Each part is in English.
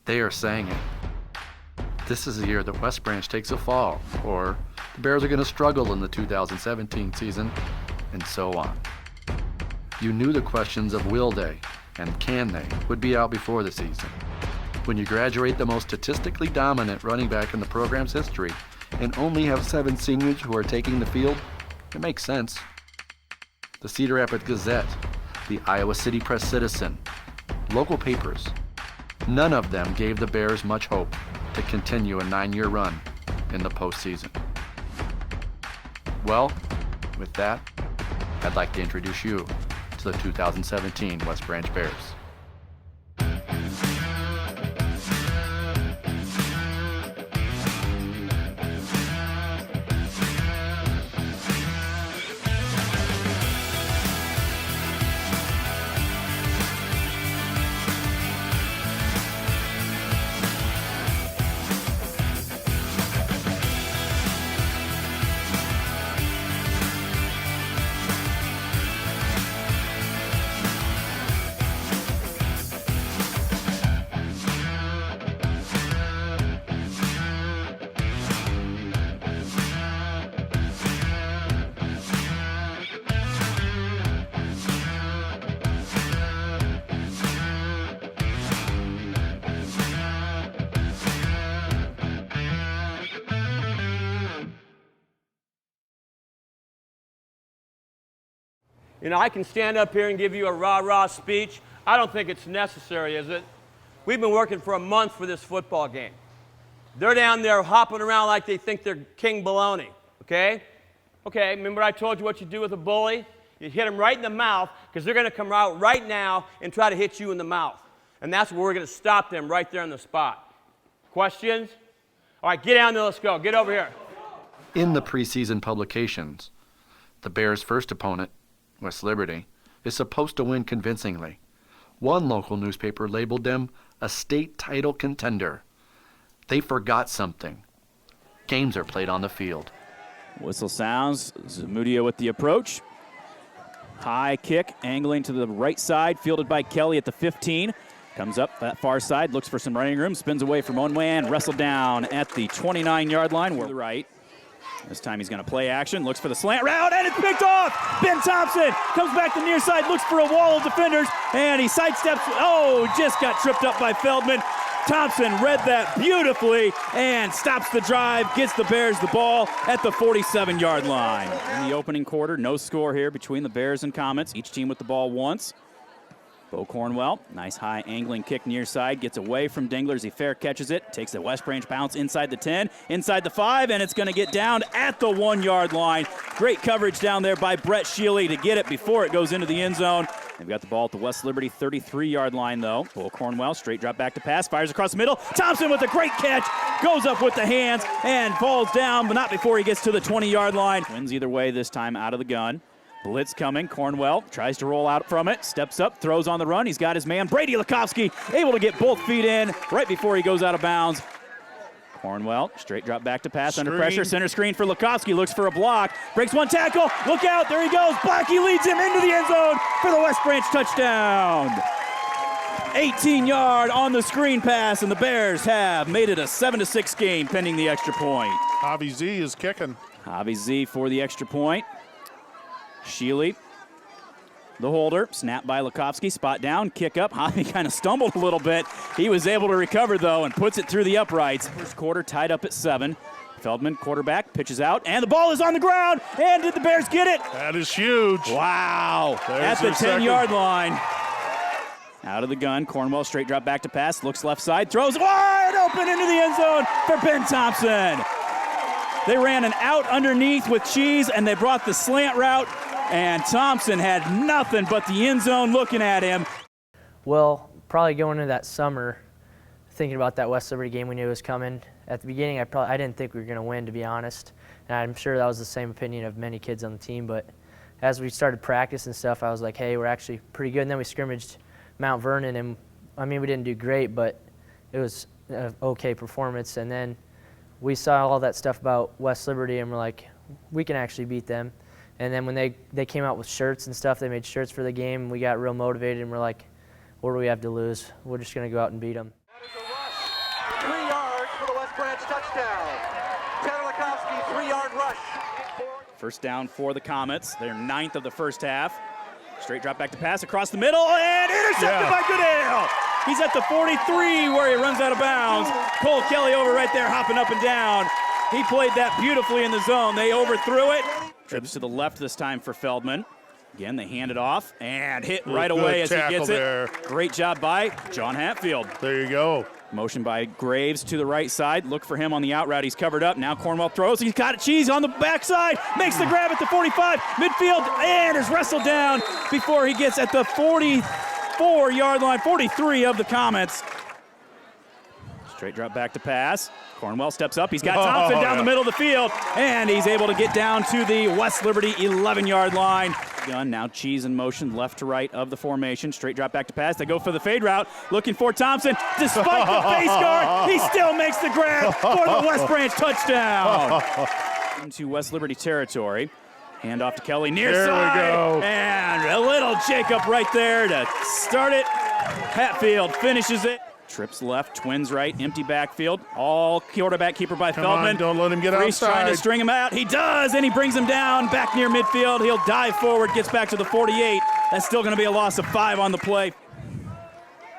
They are saying it. This is the year that West Branch takes a fall, or the Bears are going to struggle in the 2017 season, and so on. You knew the questions of will they and can they would be out before the season. When you graduate the most statistically dominant running back in the program's history and only have 7 seniors who are taking the field, it makes sense. The Cedar Rapids Gazette, the Iowa City Press-Citizen, local papers, none of them gave the Bears much hope to continue a 9-year run in the postseason. Well, with that, I'd like to introduce you to the 2017 West Branch Bears. You know, I can stand up here and give you a rah-rah speech. I don't think it's necessary, is it? We've been working for a month for this football game. They're down there hopping around like they think they're King Baloney, okay? Okay, remember I told you what you do with a bully? You hit them right in the mouth, because they're going to come out right now and try to hit you in the mouth. And that's where we're going to stop them right there on the spot. Questions? All right, get down there, let's go. Get over here. In the preseason publications, the Bears' first opponent, West Liberty, is supposed to win convincingly. One local newspaper labeled them a state title contender. They forgot something. Games are played on the field. Whistle sounds. Zamudio with the approach. High kick, angling to the right side, fielded by Kelly at the 15. Comes up that far side, looks for some running room, spins away from Onwe, wrestled down at the 29-yard line. To the right. This time he's going to play action, looks for the slant route, and it's picked off! Ben Thompson comes back to near side, looks for a wall of defenders, and he sidesteps. Oh, just got tripped up by Feldman. Thompson read that beautifully and stops the drive, gets the Bears the ball at the 47-yard line. In the opening quarter, no score here between the Bears and Comets. Each team with the ball once. Bo Cornwell, nice high angling kick near side, gets away from Dingler as he fair catches it, takes the West Branch bounce inside the 10, inside the 5, and it's going to get down at the 1-yard line. Great coverage down there by Brett Shealy to get it before it goes into the end zone. They've got the ball at the West Liberty 33-yard line, though. Bo Cornwell, straight drop back to pass, fires across the middle. Thompson with a great catch, goes up with the hands and falls down, but not before he gets to the 20-yard line. Wins either way this time out of the gun. Blitz coming, Cornwell tries to roll out from it, steps up, throws on the run. He's got his man, Brady Lukowski, able to get both feet in right before he goes out of bounds. Cornwell, straight drop back to pass under pressure, center screen for Lukowski, looks for a block, breaks one tackle, look out, there he goes, Blackie leads him into the end zone for the West Branch touchdown. 18-yard on the screen pass, and the Bears have made it a 7-6 game pending the extra point. Javi Z is kicking. Javi Z for the extra point. Shealy, the holder, snap by Lukowski, spot down, kick up. Javi kind of stumbled a little bit. He was able to recover, though, and puts it through the uprights. First quarter tied up at 7. Feldman, quarterback, pitches out, and the ball is on the ground. And did the Bears get it? That is huge. Wow. There's at the 10-yard line. Out of the gun, Cornwell, straight drop back to pass, looks left side, throws wide open into the end zone for Ben Thompson. They ran an out underneath with Cheese, and they brought the slant route. And Thompson had nothing but the end zone looking at him. Well, probably going into that summer, thinking about that West Liberty game we knew was coming. At the beginning, I didn't think we were going to win, to be honest. And I'm sure that was the same opinion of many kids on the team. But as we started practice and stuff, I was like, hey, we're actually pretty good. And then we scrimmaged Mount Vernon, and I mean, we didn't do great, but it was an okay performance. And then we saw all that stuff about West Liberty, and we're like, we can actually beat them. And then when they came out with shirts and stuff, they made shirts for the game, and we got real motivated, and we're like, what do we have to lose? We're just going to go out and beat them. That is a rush. touchdown. Tanner Lekowski, 3-yard rush. First down for the Comets. They're 9th of the first half. Straight drop back to pass across the middle and intercepted by Goodale. He's at the 43 where he runs out of bounds. Cole Kelly over right there hopping up and down. He played that beautifully in the zone. They overthrew it. Trips to the left this time for Feldman. Again, they hand it off and hit right away as he gets it. Great job by John Hatfield. There you go. Motion by Graves to the right side. Look for him on the out route. He's covered up. Now Cornwell throws. He's got it. Cheese on the backside. Makes the grab at the 45. Midfield and is wrestled down before he gets at the 44-yard line. 43 of the Comets. Straight drop back to pass. Cornwell steps up. He's got Thompson down the middle of the field, and he's able to get down to the West Liberty 11-yard line. Gun now Cheese in motion left to right of the formation. Straight drop back to pass. They go for the fade route, looking for Thompson. Despite the face guard, he still makes the grab for the West Branch touchdown. Into West Liberty territory. Hand off to Kelly near side. There we go. And a little Jacob right there to start it. Hatfield finishes it. Trips left, Twins right, empty backfield. All quarterback keeper by Feldman. On, don't let him get Reese outside. trying to string him out. He does, and he brings him down back near midfield. He'll dive forward, gets back to the 48. That's still going to be a loss of 5 on the play.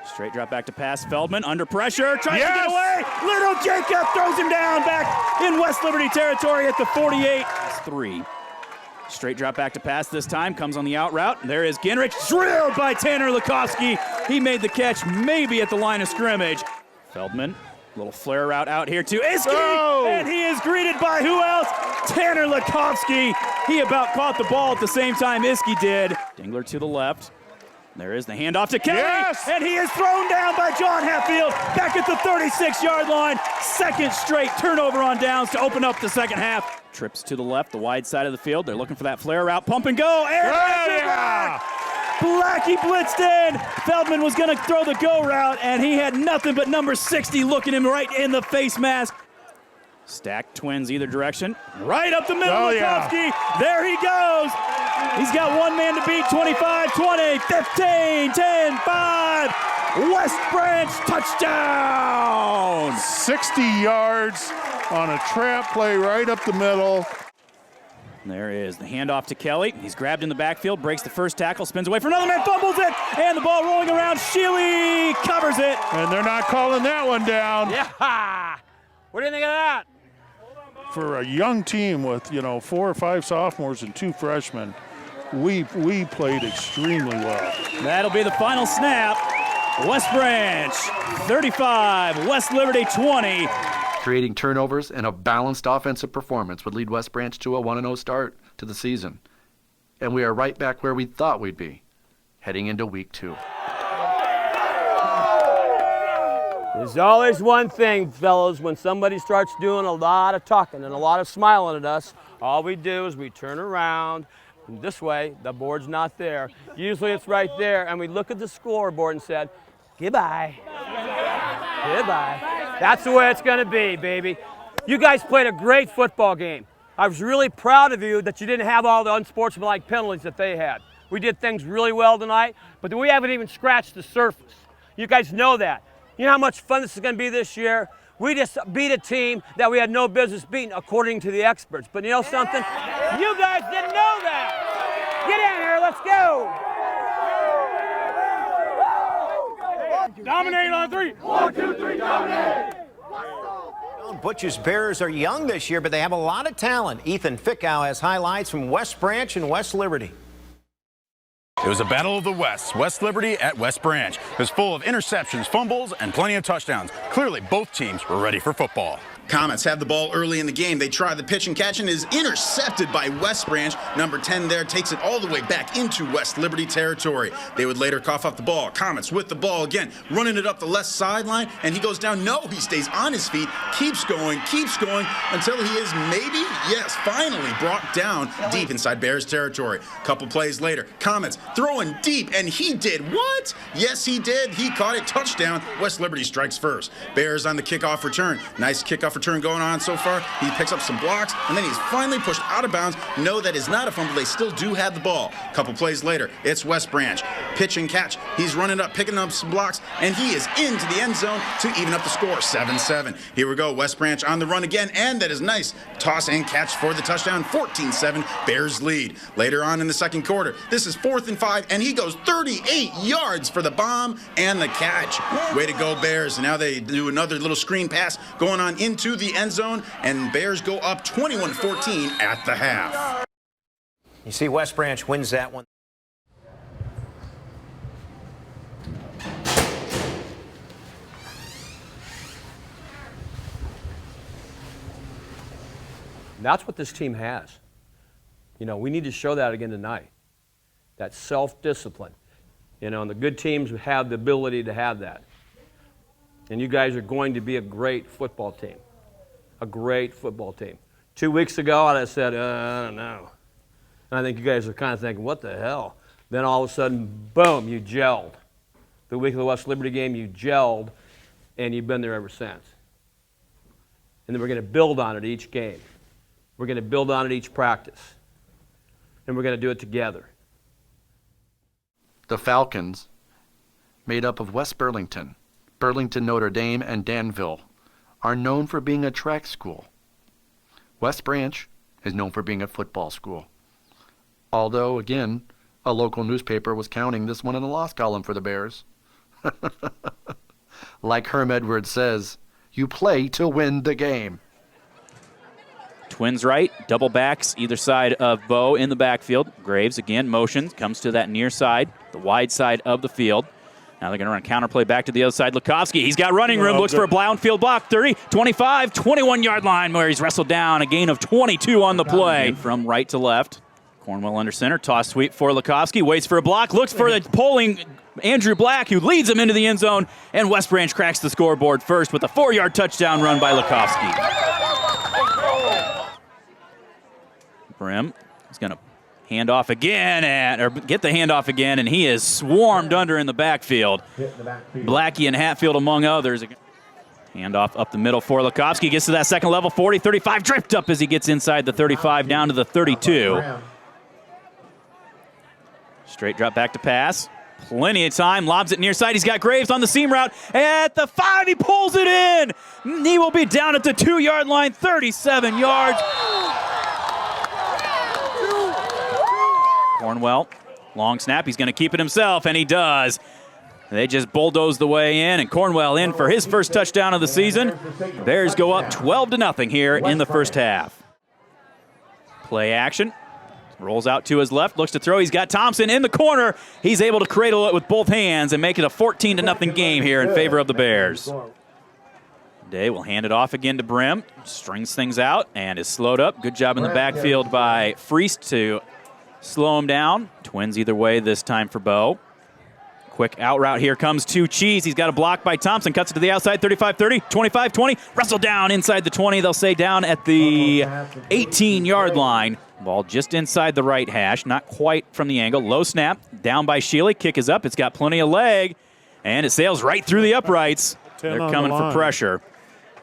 Straight drop back to pass. Feldman under pressure, tries to get away. Little Jacob throws him down back in West Liberty territory at the 48. That's 3. Straight drop back to pass this time, comes on the out route. There is Ginrich, drilled by Tanner Lekowski. He made the catch maybe at the line of scrimmage. Feldman, little flare route out here to Iski, and he is greeted by who else? Tanner Lekowski. He about caught the ball at the same time Iski did. Dingler to the left. There is the handoff to Kelly, and he is thrown down by John Hatfield back at the 36-yard line. Second straight turnover on downs to open up the second half. Trips to the left, the wide side of the field. They're looking for that flare route. Pump and go. Blackie blitzed in. Feldman was going to throw the go route, and he had nothing but number 60 looking him right in the face mask. Stacked Twins either direction. Right up the middle, Lekowski. There he goes. He's got one man to beat. 25, 20, 15, 10, 5. West Branch touchdown. 60 yards on a trap play right up the middle. There is the handoff to Kelly. He's grabbed in the backfield, breaks the first tackle, spins away for another man, fumbles it, and the ball rolling around. Sheely covers it. And they're not calling that one down. Yeah! What do you think of that? For a young team with, 4 or 5 sophomores and 2 freshmen, we played extremely well. That'll be the final snap. West Branch 35, West Liberty 20. Creating turnovers and a balanced offensive performance would lead West Branch to a 1-0 start to the season. And we are right back where we thought we'd be, heading into week 2. There's always one thing, fellows, when somebody starts doing a lot of talking and a lot of smiling at us, all we do is we turn around. This way, the board's not there. Usually it's right there, and we look at the scoreboard and said, goodbye. Goodbye. That's the way it's going to be, baby. You guys played a great football game. I was really proud of you that you didn't have all the unsportsmanlike penalties that they had. We did things really well tonight, but we haven't even scratched the surface. You guys know that. You know how much fun this is going to be this year? We just beat a team that we had no business beating, according to the experts. But you know something? You guys didn't know that. Get in here, let's go. Dominate on 3. 1, 2, 3, dominate. Butch's Bears are young this year, but they have a lot of talent. Ethan Fickow has highlights from West Branch and West Liberty. It was a battle of the West. West Liberty at West Branch. It was full of interceptions, fumbles, and plenty of touchdowns. Clearly, both teams were ready for football. Comets have the ball early in the game. They try the pitch and catch and is intercepted by West Branch. Number 10 there takes it all the way back into West Liberty territory. They would later cough up the ball. Comets with the ball again, running it up the left sideline, and he goes down. No, he stays on his feet, keeps going until he is maybe, yes, finally brought down deep inside Bears territory. Couple plays later, Comets throwing deep, and he did what? Yes, he did. He caught it. Touchdown. West Liberty strikes first. Bears on the kickoff return. Nice kickoff return going on so far. He picks up some blocks, and then he's finally pushed out of bounds. No, that is not a fumble. They still do have the ball. A couple plays later, it's West Branch. Pitch and catch. He's running up, picking up some blocks, and he is into the end zone to even up the score, 7-7. Here we go, West Branch on the run again, and that is nice. Toss and catch for the touchdown, 14-7, Bears lead. Later on in the second quarter, this is 4th and 5, and he goes 38 yards for the bomb and the catch. Way to go, Bears. And now they do another little screen pass going on into the end zone, and Bears go up 21-14 at the half. You see West Branch wins that one. That's what this team has. You know, we need to show that again tonight. That self-discipline. You know, and the good teams have the ability to have that. And you guys are going to be a great football team. A great football team. 2 weeks ago, I said, I don't know. And I think you guys are kind of thinking, what the hell? Then all of a sudden, boom, you gelled. The week of the West Liberty game, you gelled, and you've been there ever since. And then we're going to build on it each game. We're going to build on it each practice. And we're going to do it together. The Falcons, made up of West Burlington, Burlington Notre Dame, and Danville, are known for being a track school. West Branch is known for being a football school. Although, again, a local newspaper was counting this one in the loss column for the Bears. Like Herm Edwards says, you play to win the game. Twins right, double backs either side of Bo in the backfield. Graves again, motion, comes to that near side, the wide side of the field. Now they're going to run a counter play back to the other side. Lukovsky, he's got running room, looks for a downfield block. 30, 25, 21-yard line where he's wrestled down. A gain of 22 on the play from right to left. Cornwell under center, toss sweep for Lukovsky, waits for a block, looks for the pulling Andrew Black, who leads him into the end zone, and West Branch cracks the scoreboard first with a 4-yard touchdown run by Lukovsky. Brim is going to hand off again, or get the handoff again, and he is swarmed under in the backfield. Blackie and Hatfield among others. Handoff up the middle for Lukovsky. Gets to that second level, 40, 35, drift up as he gets inside the 35 down to the 32. Straight drop back to pass. Plenty of time, lobs it near side. He's got Graves on the seam route. At the 5, he pulls it in. He will be down at the 2-yard line, 37 yards. Cornwell, long snap. He's going to keep it himself, and he does. They just bulldoze the way in, and Cornwell in for his first touchdown of the season. Bears go up 12-0 here in the first half. Play action. Rolls out to his left, looks to throw. He's got Thompson in the corner. He's able to cradle it with both hands and make it a 14-0 game here in favor of the Bears. Day will hand it off again to Brim. Strings things out and is slowed up. Good job in the backfield by Freest to slow him down. Twins either way this time for Bo. Quick out route here comes to Cheese. He's got a block by Thompson. Cuts it to the outside, 35-30, 25-20. Wrestle down inside the 20. They'll say down at the 18-yard line. Ball just inside the right hash, not quite from the angle. Low snap, down by Shealy. Kick is up. It's got plenty of leg, and it sails right through the uprights. They're coming for pressure.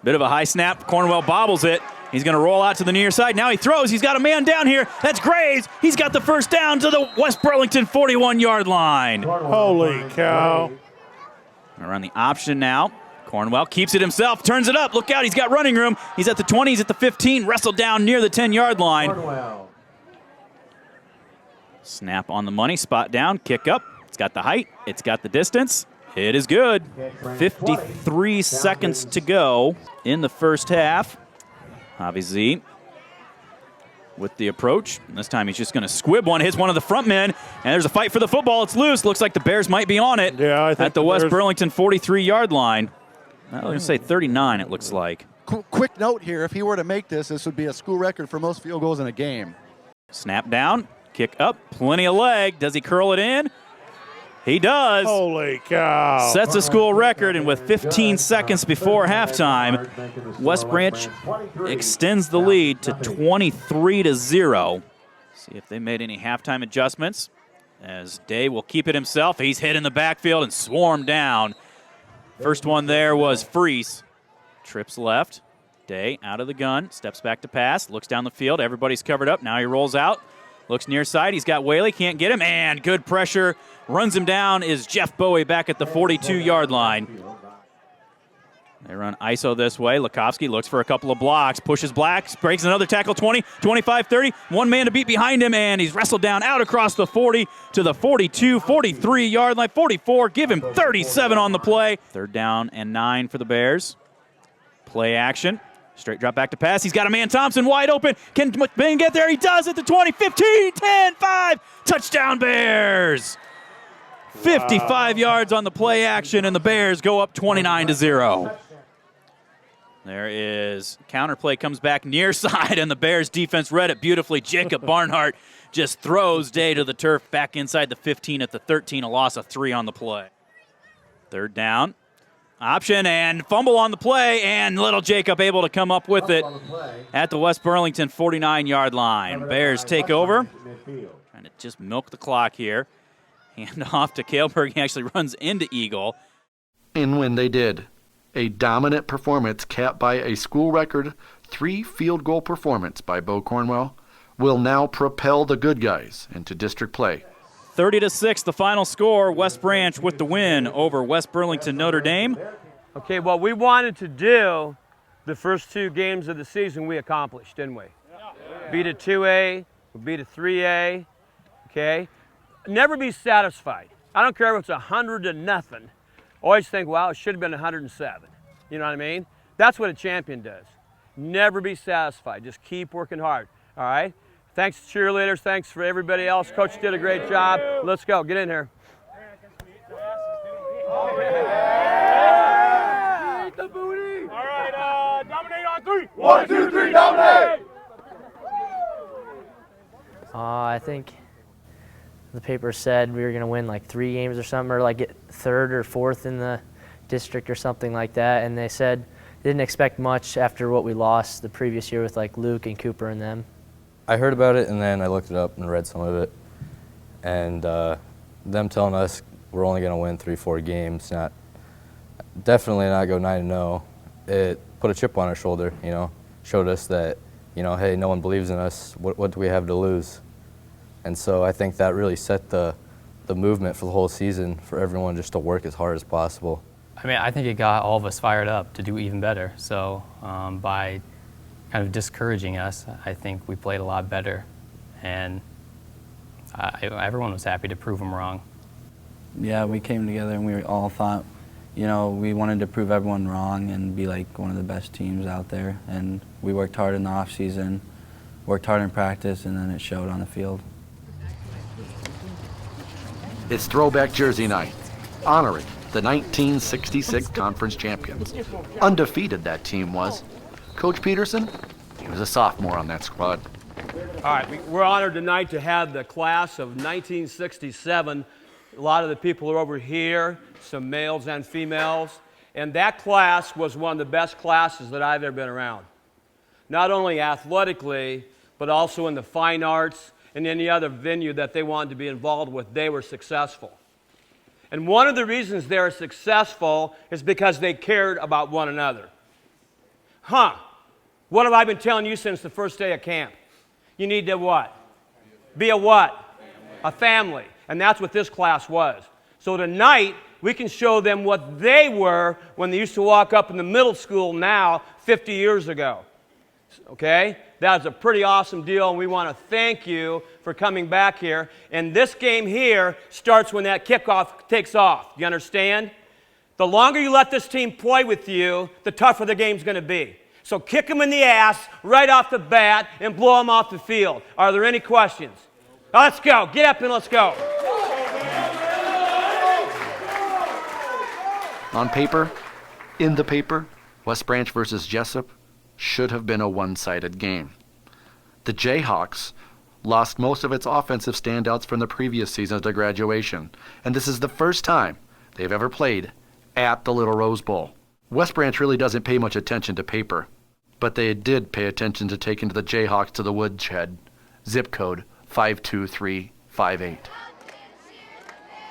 Bit of a high snap. Cornwell bobbles it. He's going to roll out to the near side. Now he throws. He's got a man down here. That's Graves. He's got the first down to the West Burlington 41-yard line. Holy cow. Around the option now. Cornwell keeps it himself, turns it up. Look out, he's got running room. He's at the 20, he's at the 15, wrestled down near the 10-yard line. Snap on the money, spot down, kick up. It's got the height, it's got the distance. It is good. 53 seconds to go in the first half. Javi Z with the approach. And this time he's just going to squib one, hits one of the front men, and there's a fight for the football. It's loose. Looks like the Bears might be on it at the West Burlington 43-yard line. I was going to say 39, it looks like. Quick note here, if he were to make this would be a school record for most field goals in a game. Snap down, kick up, plenty of leg. Does he curl it in? He does. Holy cow. Sets a school record, and with 15 seconds before halftime, West Branch extends the lead to 23-0. See if they made any halftime adjustments, as Day will keep it himself. He's hit in the backfield and swarmed down. First one there was Freese. Trips left. Day out of the gun, steps back to pass, looks down the field. Everybody's covered up. Now he rolls out, looks near side. He's got Whaley, can't get him, and good pressure. Runs him down is Jeff Bowie back at the 42-yard line. They run ISO this way. Lukovsky looks for a couple of blocks, pushes Black, breaks another tackle, 20, 25, 30. One man to beat behind him, and he's wrestled down out across the 40 to the 42, 43-yard line, 44. Give him 37 on the play. 3rd down and 9 for the Bears. Play action. Straight drop back to pass. He's got a man, Thompson, wide open. Can McBain get there? He does at the 20, 15, 10, 5. Touchdown Bears. 55 yards on the play action, and the Bears go up 29-0. There is counterplay, comes back near side, and the Bears defense read it beautifully. Jacob Barnhart just throws Day to the turf back inside the 15 at the 13, a loss of 3 on the play. 3rd down. Option and fumble on the play, and little Jacob able to come up with it at the West Burlington 49-yard line. Bears take over. Trying to just milk the clock here. Hand off to Kaleberg. He actually runs into Eagle. And when they did, a dominant performance capped by a school record 3 field goal performance by Bo Cornwell will now propel the good guys into district play. 30-6, the final score. West Branch with the win over West Burlington Notre Dame. Okay, what we wanted to do the first 2 games of the season we accomplished, didn't we? Beat a 2A, beat a 3A, okay? Never be satisfied. I don't care if it's 100-0. Always think, wow, it should have been 107. You know what I mean? That's what a champion does. Never be satisfied. Just keep working hard, all right? Thanks, cheerleaders. Thanks for everybody else. Coach did a great job. Let's go. Get in here. The booty. All right, dominate on 3. 1, 2, 3, dominate. I think the paper said we were going to win like 3 games or something, or like get 3rd or 4th in the district or something like that. And they said they didn't expect much after what we lost the previous year with like Luke and Cooper and them. I heard about it, and then I looked it up and read some of it. And them telling us we're only going to win 3-4 games, definitely not go 9-0. It put a chip on our shoulder, you know, showed us that, you know, hey, no one believes in us. What do we have to lose? And so I think that really set the movement for the whole season for everyone just to work as hard as possible. I mean, I think it got all of us fired up to do even better. So by kind of discouraging us, I think we played a lot better, and everyone was happy to prove them wrong. Yeah, we came together and we all thought, you know, we wanted to prove everyone wrong and be like one of the best teams out there. And we worked hard in the off season, worked hard in practice, and then it showed on the field. It's throwback jersey night, honoring the 1966 conference champions. Undefeated that team was. Coach Peterson, he was a sophomore on that squad. All right, we're honored tonight to have the class of 1967. A lot of the people are over here, some males and females. And that class was one of the best classes that I've ever been around. Not only athletically, but also in the fine arts and any other venue that they wanted to be involved with, they were successful. And one of the reasons they're successful is because they cared about one another. What have I been telling you since the first day of camp? You need to what? Be a what? A family. And that's what this class was. So tonight, we can show them what they were when they used to walk up in the middle school now, 50 years ago. Okay? That's a pretty awesome deal, and we want to thank you for coming back here. And this game here starts when that kickoff takes off. Do you understand? The longer you let this team play with you, the tougher the game's going to be. So kick them in the ass right off the bat and blow them off the field. Are there any questions? Let's go. Get up and let's go. On paper, in the paper, West Branch versus Jessup should have been a one-sided game. The Jayhawks lost most of its offensive standouts from the previous season to graduation, and this is the first time they've ever played at the Little Rose Bowl. West Branch really doesn't pay much attention to paper, but they did pay attention to taking the Jayhawks to the woodshed. Zip code 52358.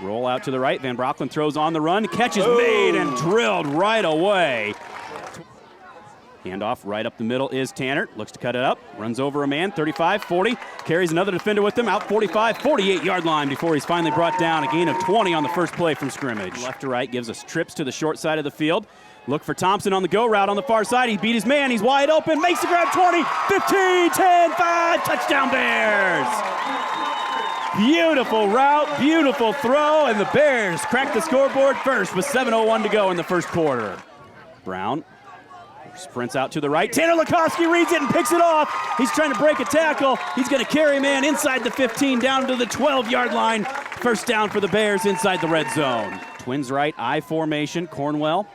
Roll out to the right. Van Brocklin throws on the run. Catch is made and drilled right away. Handoff right up the middle is Tanner. Looks to cut it up. Runs over a man. 35, 40. Carries another defender with him. Out 45, 48-yard line before he's finally brought down. A gain of 20 on the first play from scrimmage. Left to right gives us trips to the short side of the field. Look for Thompson on the go route on the far side. He beat his man. He's wide open. Makes the grab. 20, 15, 10, 5. Touchdown Bears. Beautiful route, beautiful throw, and the Bears crack the scoreboard first with 7:01 to go in the first quarter. Brown sprints out to the right. Tanner Lukowski reads it and picks it off. He's trying to break a tackle. He's going to carry a man inside the 15 down to the 12-yard line. First down for the Bears inside the red zone. Twins right, I formation. Cornwell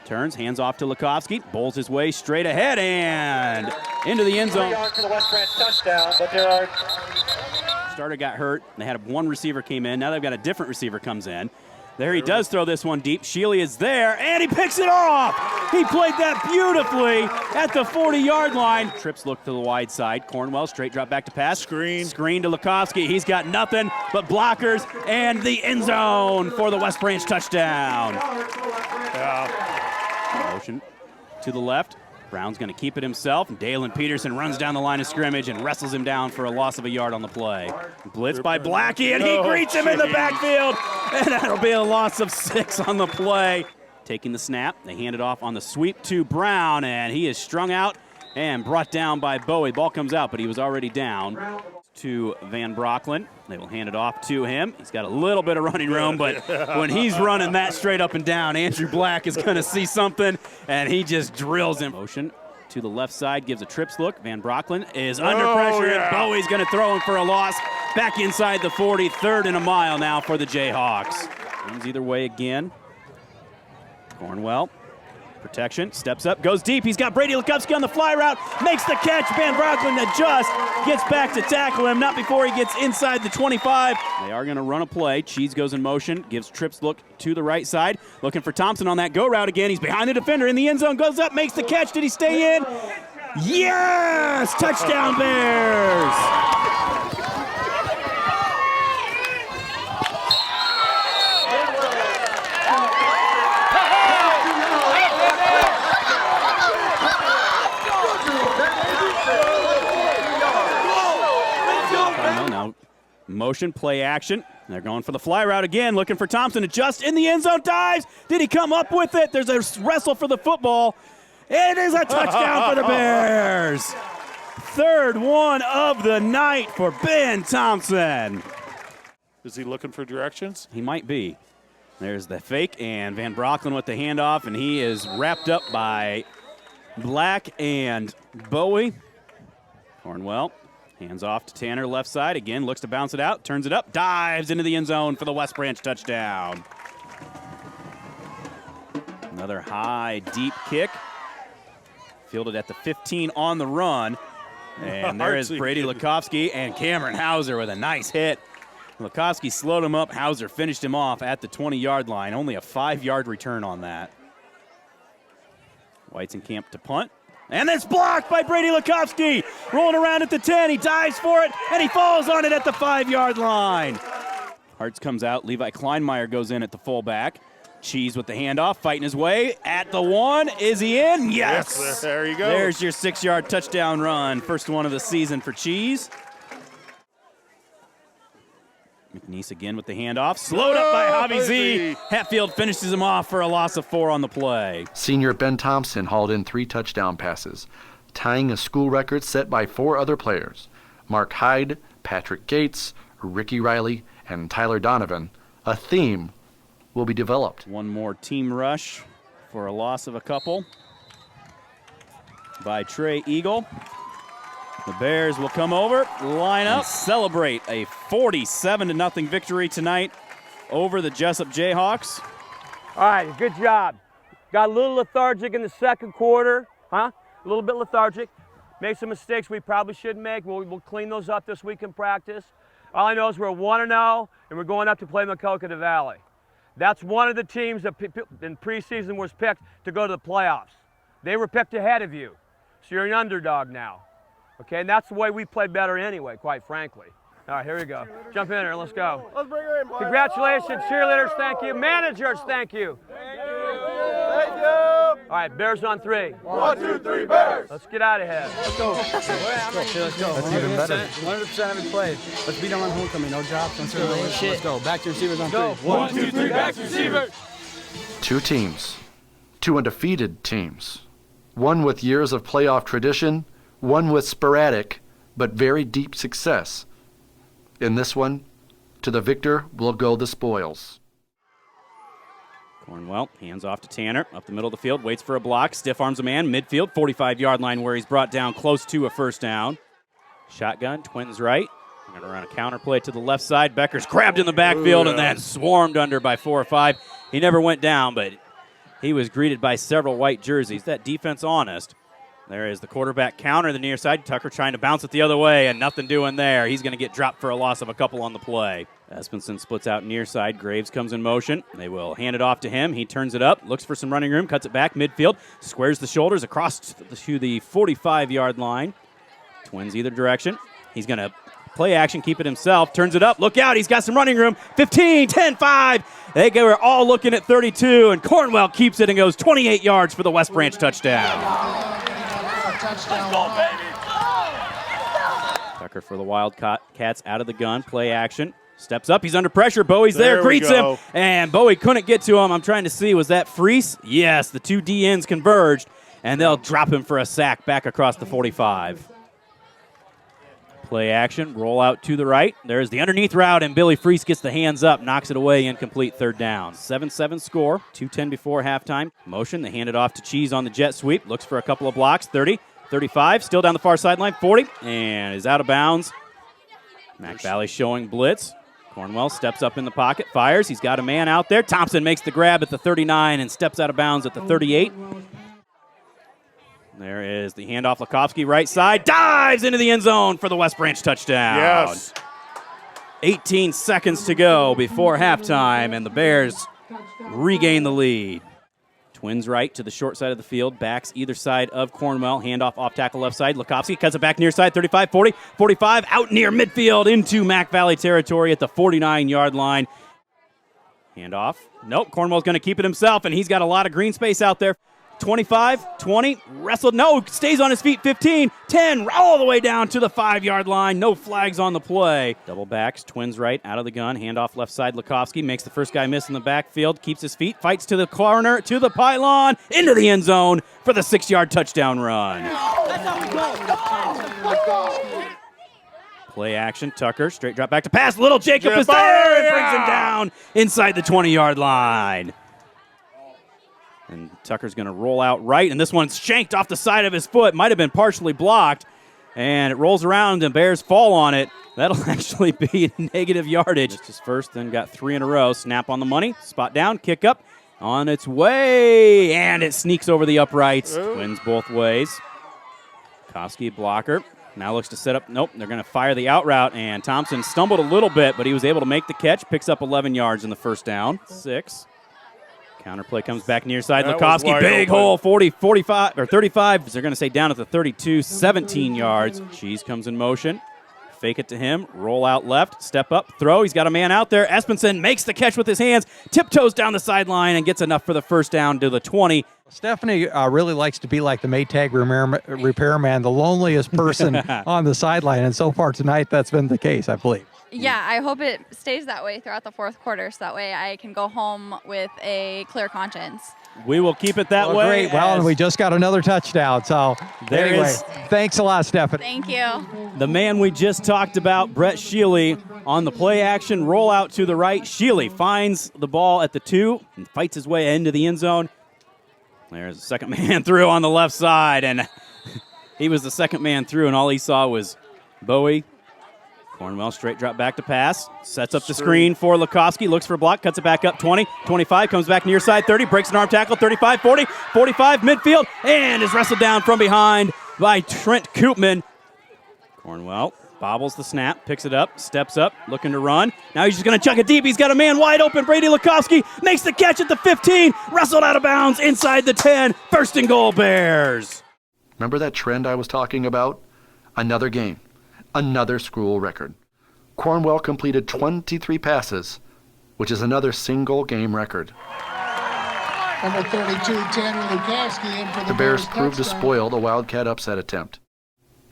turns, hands off to Lukowski. Bowls his way straight ahead and into the end zone. 3 yards for the West Branch touchdown, but there are... Starter got hurt. They had one receiver came in. Now they've got a different receiver comes in. There he does throw this one deep. Shealy is there, and he picks it off. He played that beautifully at the 40-yard line. Trips look to the wide side. Cornwell straight drop back to pass. Screen to Lukowski. He's got nothing but blockers and the end zone for the West Branch touchdown. Motion to the left. Brown's going to keep it himself. Dalen Peterson runs down the line of scrimmage and wrestles him down for a loss of a yard on the play. Blitz by Blackie, and he greets him in the backfield. And that'll be a loss of 6 on the play. Taking the snap, they hand it off on the sweep to Brown, and he is strung out and brought down by Bowie. Ball comes out, but he was already down. To Van Brocklin. They will hand it off to him. He's got a little bit of running room, but when he's running that straight up and down, Andrew Black is going to see something, and he just drills him. Motion to the left side, gives a trips look. Van Brocklin is under pressure, and Bowie's going to throw him for a loss. Back inside the 40, 3rd and a mile now for the Jayhawks. Comes either way again. Cornwell. Protection, steps up, goes deep. He's got Brady Lukowski on the fly route, makes the catch. Van Brocklin adjusts, gets back to tackle him, not before he gets inside the 25. They are going to run a play. Cheese goes in motion, gives trips look to the right side. Looking for Thompson on that go route again. He's behind the defender in the end zone, goes up, makes the catch. Did he stay in? Yes! Touchdown Bears! Motion, play action. They're going for the fly route again, looking for Thompson to just in the end zone, dives. Did he come up with it? There's a wrestle for the football. It is a touchdown for the Bears. 3rd one of the night for Ben Thompson. Is he looking for directions? He might be. There's the fake, and Van Brocklin with the handoff, and he is wrapped up by Black and Bowie. Cornwell. Hands off to Tanner, left side. Again, looks to bounce it out, turns it up, dives into the end zone for the West Branch touchdown. Another high, deep kick. Fielded at the 15 on the run. And there is Brady Lukowski and Cameron Hauser with a nice hit. Lukowski slowed him up. Hauser finished him off at the 20-yard line. Only a 5-yard return on that. White's in camp to punt. And it's blocked by Brady Lukowski. Rolling around at the 10. He dives for it, and he falls on it at the 5-yard line. Hartz comes out. Levi Kleinmeyer goes in at the fullback. Cheese with the handoff, fighting his way at the 1. Is he in? Yes. There you go. There's your 6-yard touchdown run. First one of the season for Cheese. McNeese again with the handoff. Slowed up by Javi Z. Hatfield finishes him off for a loss of 4 on the play. Senior Ben Thompson hauled in 3 touchdown passes, tying a school record set by 4 other players: Mark Hyde, Patrick Gates, Ricky Riley, and Tyler Donovan. A theme will be developed. One more team rush for a loss of a couple by Trey Eagle. The Bears will come over, line up, celebrate a 47-0 victory tonight over the Jessup Jayhawks. All right, good job. Got a little lethargic in the second quarter, huh? A little bit lethargic. Made some mistakes we probably shouldn't make. We'll clean those up this week in practice. All I know is we're 1-0, and we're going up to play Maquoketa Valley. That's one of the teams that in preseason was picked to go to the playoffs. They were picked ahead of you, so you're an underdog now. Okay, and that's the way we play better anyway, quite frankly. All right, here we go. Jump in here, let's go. Let's bring her in, boys. Congratulations, cheerleaders, thank you. Managers, thank you. Thank you. Thank you. All right. right, Bears on 3. 1, 2, 3, Bears. Let's get out of here. Let's go. Let's go. That's even better. 100% every play. Let's beat them on homecoming. No drops. Let's go. Back to receivers on 3. 1, 2, 3, back to receivers. 2 teams, 2 undefeated teams, one with years of playoff tradition, one with sporadic but very deep success. In this one, to the victor will go the spoils. Cornwell hands off to Tanner, up the middle of the field, waits for a block, stiff arms a man, midfield, 45-yard line where he's brought down close to a first down. Shotgun, Twins right. They're going to run a counter play to the left side. Becker's grabbed in the backfield and then swarmed under by 4 or 5. He never went down, but he was greeted by several white jerseys. That defense honest. There is the quarterback counter, the near side. Tucker trying to bounce it the other way and nothing doing there. He's going to get dropped for a loss of a couple on the play. Espenson splits out near side. Graves comes in motion. They will hand it off to him. He turns it up, looks for some running room, cuts it back midfield, squares the shoulders across to the 45-yard line. Twins either direction. He's going to play action, keep it himself, turns it up, look out, he's got some running room, 15, 10, 5. They were all looking at 32, and Cornwell keeps it and goes 28 yards for the West Branch touchdown. Tucker for the Wildcats out of the gun, play action. Steps up, he's under pressure, Bowie's there greets him, and Bowie couldn't get to him. I'm trying to see, was that Freese? Yes, the 2 DNs converged, and they'll drop him for a sack back across the 45. Play action, roll out to the right. There's the underneath route, and Billy Freese gets the hands up, knocks it away, incomplete, third down. 7-7 score, 2:10 before halftime. Motion, they hand it off to Cheese on the jet sweep, looks for a couple of blocks, 30, 35, still down the far sideline, 40, and is out of bounds. Mac Valley showing blitz. Cornwell steps up in the pocket, fires. He's got a man out there. Thompson makes the grab at the 39 and steps out of bounds at the 38. There is the handoff. Lukowski right side, dives into the end zone for the West Branch touchdown. Yes. 18 seconds to go before halftime, and the Bears regain the lead. Twins right to the short side of the field, backs either side of Cornwell. Handoff off tackle left side. Lukowski cuts it back near side, 35, 40, 45, out near midfield into Mac Valley territory at the 49-yard line. Handoff. Nope, Cornwell's going to keep it himself, and he's got a lot of green space out there. 25, 20, wrestled, no, stays on his feet, 15, 10, all the way down to the 5-yard line. No flags on the play. Double backs, Twins right, out of the gun, handoff left side, Lukowski makes the first guy miss in the backfield, keeps his feet, fights to the corner, to the pylon, into the end zone for the 6-yard touchdown run. Play action, Tucker, straight drop back to pass, Little Jacob is there and brings him down inside the 20-yard line. And Tucker's going to roll out right, and this one's shanked off the side of his foot. Might have been partially blocked, and it rolls around, and Bears fall on it. That'll actually be negative yardage. It's his first, then got 3 in a row. Snap on the money, spot down, kick up, on its way, and it sneaks over the uprights. Wins both ways. Koski, blocker, now looks to set up. Nope, they're going to fire the out route, and Thompson stumbled a little bit, but he was able to make the catch, picks up 11 yards in the first down. 6. Counterplay comes back near side. Lukowski, big hole, 40, 45, or 35. They're going to say down at the 32, 17 yards. Cheese comes in motion. Fake it to him. Roll out left. Step up. Throw. He's got a man out there. Espenson makes the catch with his hands. Tiptoes down the sideline and gets enough for the first down to the 20. Stephanie really likes to be like the Maytag repairman, the loneliest person on the sideline. And so far tonight, that's been the case, I believe. Yeah, I hope it stays that way throughout the fourth quarter so that way I can go home with a clear conscience. We will keep it that way. Great. Well, and we just got another touchdown. So anyway, thanks a lot, Stephanie. Thank you. The man we just talked about, Brett Sheely, on the play action, roll out to the right. Sheely finds the ball at the 2 and fights his way into the end zone. There's the second man through on the left side, and he was the second man through, and all he saw was Bowie. Cornwell straight drop back to pass, sets up the screen for Lukowski, looks for a block, cuts it back up 20, 25, comes back near side 30, breaks an arm tackle, 35, 40, 45, midfield, and is wrestled down from behind by Trent Koopman. Cornwell bobbles the snap, picks it up, steps up, looking to run. Now he's just going to chuck it deep. He's got a man wide open. Brady Lukowski makes the catch at the 15, wrestled out of bounds inside the 10. First and goal, Bears. Remember that trend I was talking about? Another game. Another school record. Cornwell completed 23 passes, which is another single game record. Number 32, Tanner Lukowski, in for The Bears proved to touchdown. spoil the Wildcat upset attempt.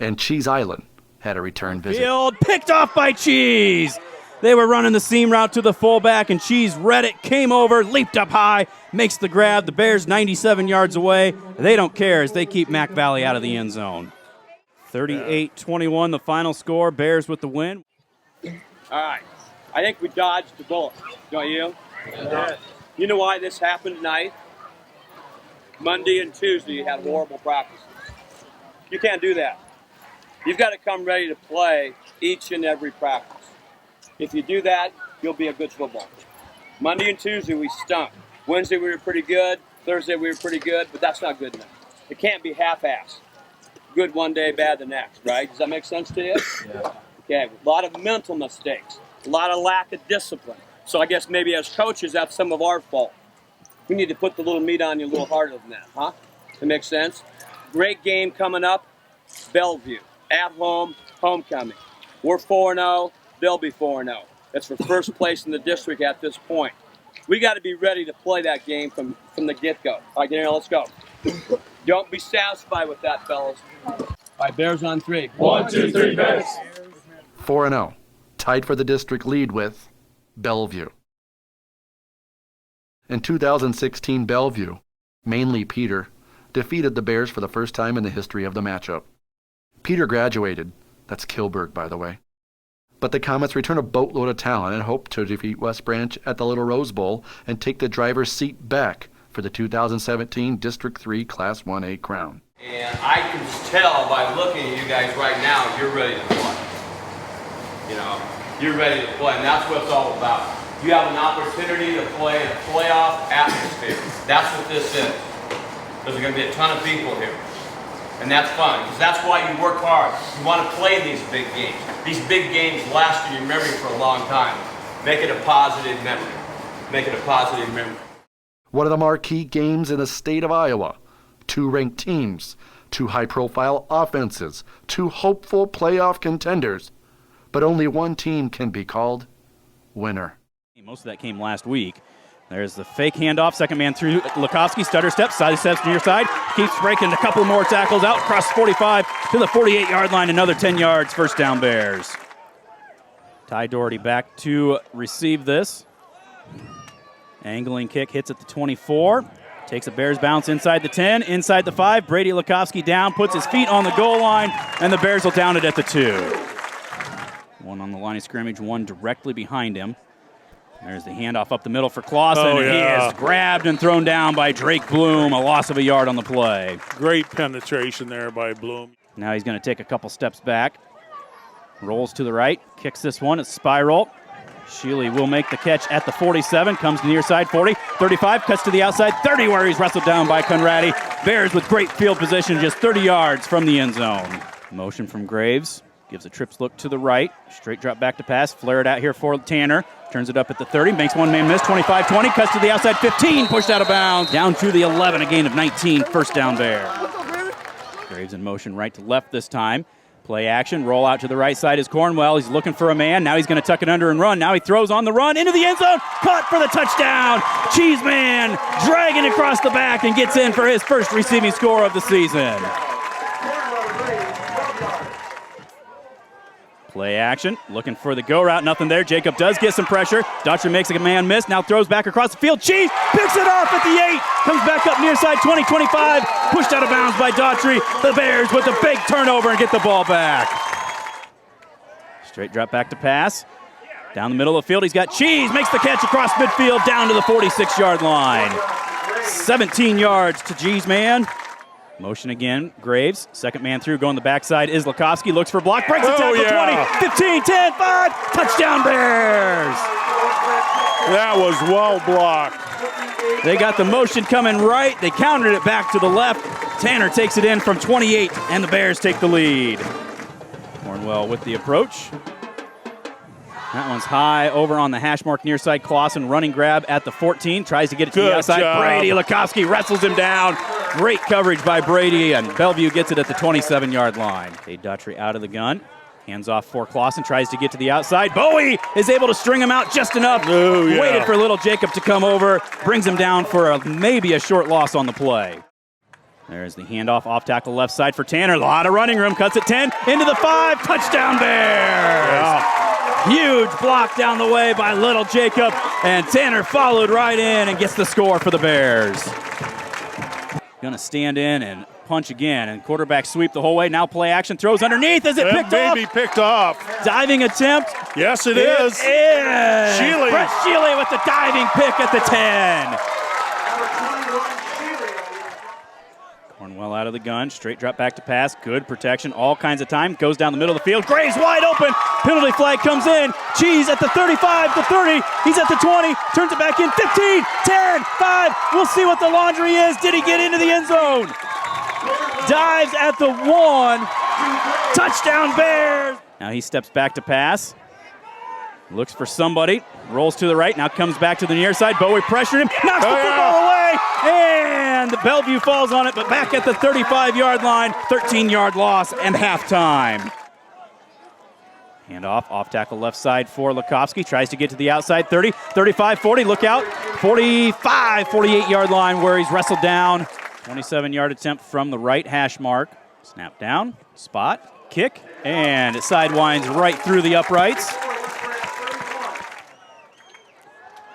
And Cheese Island had a return visit. Field picked off by Cheese. They were running the seam route to the fullback, and Cheese read it, came over, leaped up high, makes the grab. The Bears 97 yards away. They don't care as they keep Mac Valley out of the end zone. 38-21 the final score. Bears with the win. All right. I think we dodged the bullet, don't you? Yeah. You know why this happened tonight? Monday and Tuesday you had horrible practices. You can't do that. You've got to come ready to play each and every practice. If you do that, you'll be a good football team. Monday and Tuesday we stunk. Wednesday we were pretty good. Thursday we were pretty good, but that's not good enough. It can't be half-assed. Good one day, bad the next, right? Does that make sense to you? Yeah. Okay, a lot of mental mistakes, a lot of lack of discipline. So I guess maybe as coaches, that's some of our fault. We need to put the little meat on you a little harder than that, huh? That makes sense? Great game coming up, Bellevue. At home, homecoming. We're 4-0, they'll be 4-0. That's for first place in the district at this point. We got to be ready to play that game from the get-go. All right, Gary, let's go. Don't be satisfied with that, fellas. All right, Bears on 3. 1, 2, 3, Bears. 4-0, tied for the district lead with Bellevue. In 2016, Bellevue, mainly Peter, defeated the Bears for the first time in the history of the matchup. Peter graduated. That's Kilberg, by the way. But the Comets return a boatload of talent and hope to defeat West Branch at the Little Rose Bowl and take the driver's seat back for the 2017 District 3 Class 1A crown. And I can tell by looking at you guys right now, you're ready to play. You know, you're ready to play, and that's what it's all about. You have an opportunity to play in a playoff atmosphere. That's what this is. There's going to be a ton of people here. And that's fun, because that's why you work hard. You want to play these big games. These big games last in your memory for a long time. Make it a positive memory. Make it a positive memory. One of the marquee games in the state of Iowa. 2 ranked teams, 2 high-profile offenses, 2 hopeful playoff contenders. But only one team can be called winner. Most of that came last week. There's the fake handoff, second man through Lukowski, stutter steps, side steps near side, keeps breaking a couple more tackles out across 45 to the 48-yard line, another 10 yards, first down Bears. Ty Doherty back to receive this. Angling kick hits at the 24, takes a Bears bounce inside the 10, inside the 5, Brady Lukowski down, puts his feet on the goal line, and the Bears will down it at the 2. One on the line of scrimmage, one directly behind him. There's the handoff up the middle for Clausen. Oh, yeah. He is grabbed and thrown down by Drake Bloom, a loss of a yard on the play. Great penetration there by Bloom. Now he's going to take a couple steps back. Rolls to the right, kicks this one, it's spiral. Shealy will make the catch at the 47, comes to near side 40, 35, cuts to the outside 30 where he's wrestled down by Conradi. Bears with great field position, just 30 yards from the end zone. Motion from Graves. Gives a trips look to the right. Straight drop back to pass. Flare it out here for Tanner. Turns it up at the 30. Makes one man miss. 25-20. Cuts to the outside 15. Pushed out of bounds. Down to the 11. A gain of 19. First down Bear. Graves in motion right to left this time. Play action. Roll out to the right side is Cornwell. He's looking for a man. Now he's going to tuck it under and run. Now he throws on the run into the end zone. Caught for the touchdown. Cheeseman dragging across the back and gets in for his first receiving score of the season. Play action, looking for the go route, nothing there. Jacob does get some pressure. Daughtry makes a man miss, now throws back across the field. Cheese picks it off at the 8, comes back up near side 20, 25, pushed out of bounds by Daughtry. The Bears with a big turnover and get the ball back. Straight drop back to pass. Down the middle of the field, he's got Cheese, makes the catch across midfield down to the 46-yard line. 17 yards to Cheeseman. Motion again, Graves, second man through, going the backside is Lukowski, looks for block, breaks the tackle, 20, 15, 10, 5, touchdown Bears! That was well blocked. They got the motion coming right, they countered it back to the left, Tanner takes it in from 28, and the Bears take the lead. Cornwell with the approach. That one's high over on the hash mark near side. Clausen running grab at the 14. Tries to get it to the outside. Job. Brady Lukowski wrestles him down. Great coverage by Brady, and Bellevue gets it at the 27-yard line. Cade Daughtry out of the gun. Hands off for Clausen, tries to get to the outside. Bowie is able to string him out just enough. Waited for little Jacob to come over, brings him down for maybe a short loss on the play. There's the handoff off tackle left side for Tanner. A lot of running room, cuts it 10, into the 5, touchdown Bears! Huge block down the way by little Jacob, and Tanner followed right in and gets the score for the Bears. Gonna stand in and punch again, and quarterback sweep the whole way. Now play action, throws underneath. Is it picked off? Maybe picked off. Diving attempt. Yes, it is. Shealy. Brett Shealy with the diving pick at the 10. Cornwell out of the gun, straight drop back to pass, good protection, all kinds of time, goes down the middle of the field, Gray's wide open, penalty flag comes in, Cheese at the 35, the 30, he's at the 20, turns it back in, 15, 10, 5, we'll see what the laundry is, did he get into the end zone? Dives at the 1, touchdown Bears! Now he steps back to pass, looks for somebody, rolls to the right, now comes back to the near side, Bowie pressured him, knocks the football away, and Bellevue falls on it, but back at the 35-yard line, 13-yard loss and halftime. Hand off tackle left side for Lukowski, tries to get to the outside, 30, 35, 40, look out, 45, 48-yard line where he's wrestled down. 27-yard attempt from the right hash mark. Snap down, spot, kick, and it sidewinds right through the uprights.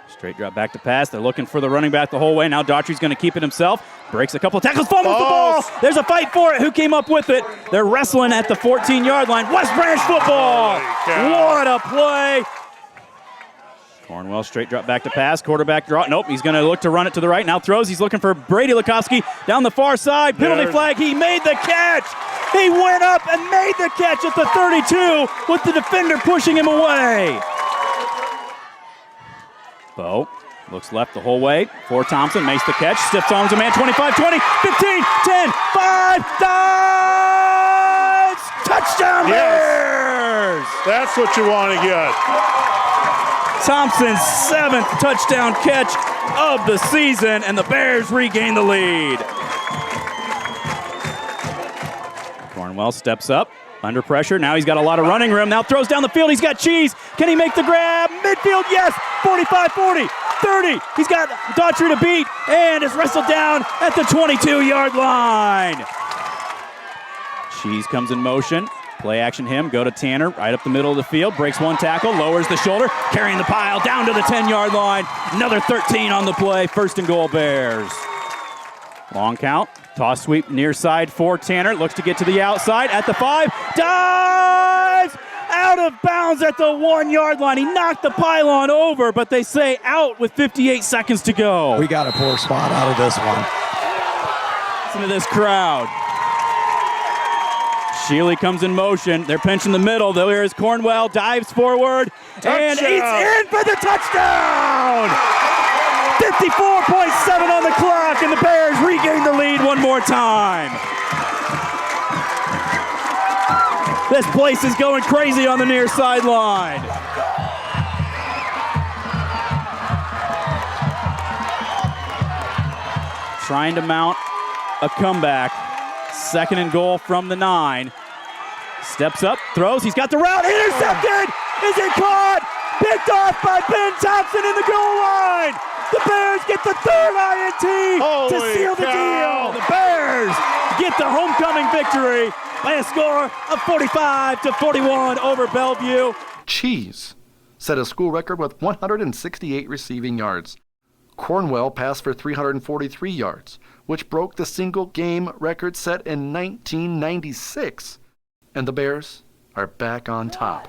Straight drop back to pass. They're looking for the running back the whole way. Now Daughtry's going to keep it himself. Breaks a couple of tackles, fumbles the ball. There's a fight for it. Who came up with it? They're wrestling at the 14-yard line. West Branch football. What a play. Cornwell straight drop back to pass. Quarterback draw. Nope, he's going to look to run it to the right. Now throws. He's looking for Brady Lukowski down the far side. Penalty flag. He made the catch. He went up and made the catch at the 32 with the defender pushing him away. Bo looks left the whole way for Thompson, makes the catch, stiff arms a man, 25, 20, 15, 10, 5, dives! Touchdown Bears! That's what you want to get. Thompson's 7th touchdown catch of the season, and the Bears regain the lead. Cornwell steps up. Under pressure, now he's got a lot of running room, now throws down the field, he's got Cheese, can he make the grab? Midfield, yes, 45, 40, 30, he's got Daughtry to beat, and is wrestled down at the 22-yard line. Cheese comes in motion, play action him, go to Tanner, right up the middle of the field, breaks one tackle, lowers the shoulder, carrying the pile down to the 10-yard line, another 13 on the play, 1st and goal Bears. Long count. Toss sweep near side for Tanner. Looks to get to the outside at the 5. Dives! Out of bounds at the 1-yard line. He knocked the pylon over, but they say out with 58 seconds to go. We got a poor spot out of this one. Listen to this crowd. Shealy comes in motion. They're pinching the middle. There is Cornwell. Dives forward. And he's in for the touchdown! 54.7 on the clock, and the Bears regain the lead one more time. This place is going crazy on the near sideline. Trying to mount a comeback. 2nd and goal from the 9. Steps up, throws, he's got the route, intercepted! Is it caught? Picked off by Ben Thompson in the goal line! The Bears get the 3rd INT to seal the deal. The Bears get the homecoming victory by a score of 45-41 over Bellevue. Cheese set a school record with 168 receiving yards. Cornwell passed for 343 yards, which broke the single game record set in 1996. And the Bears are back on top.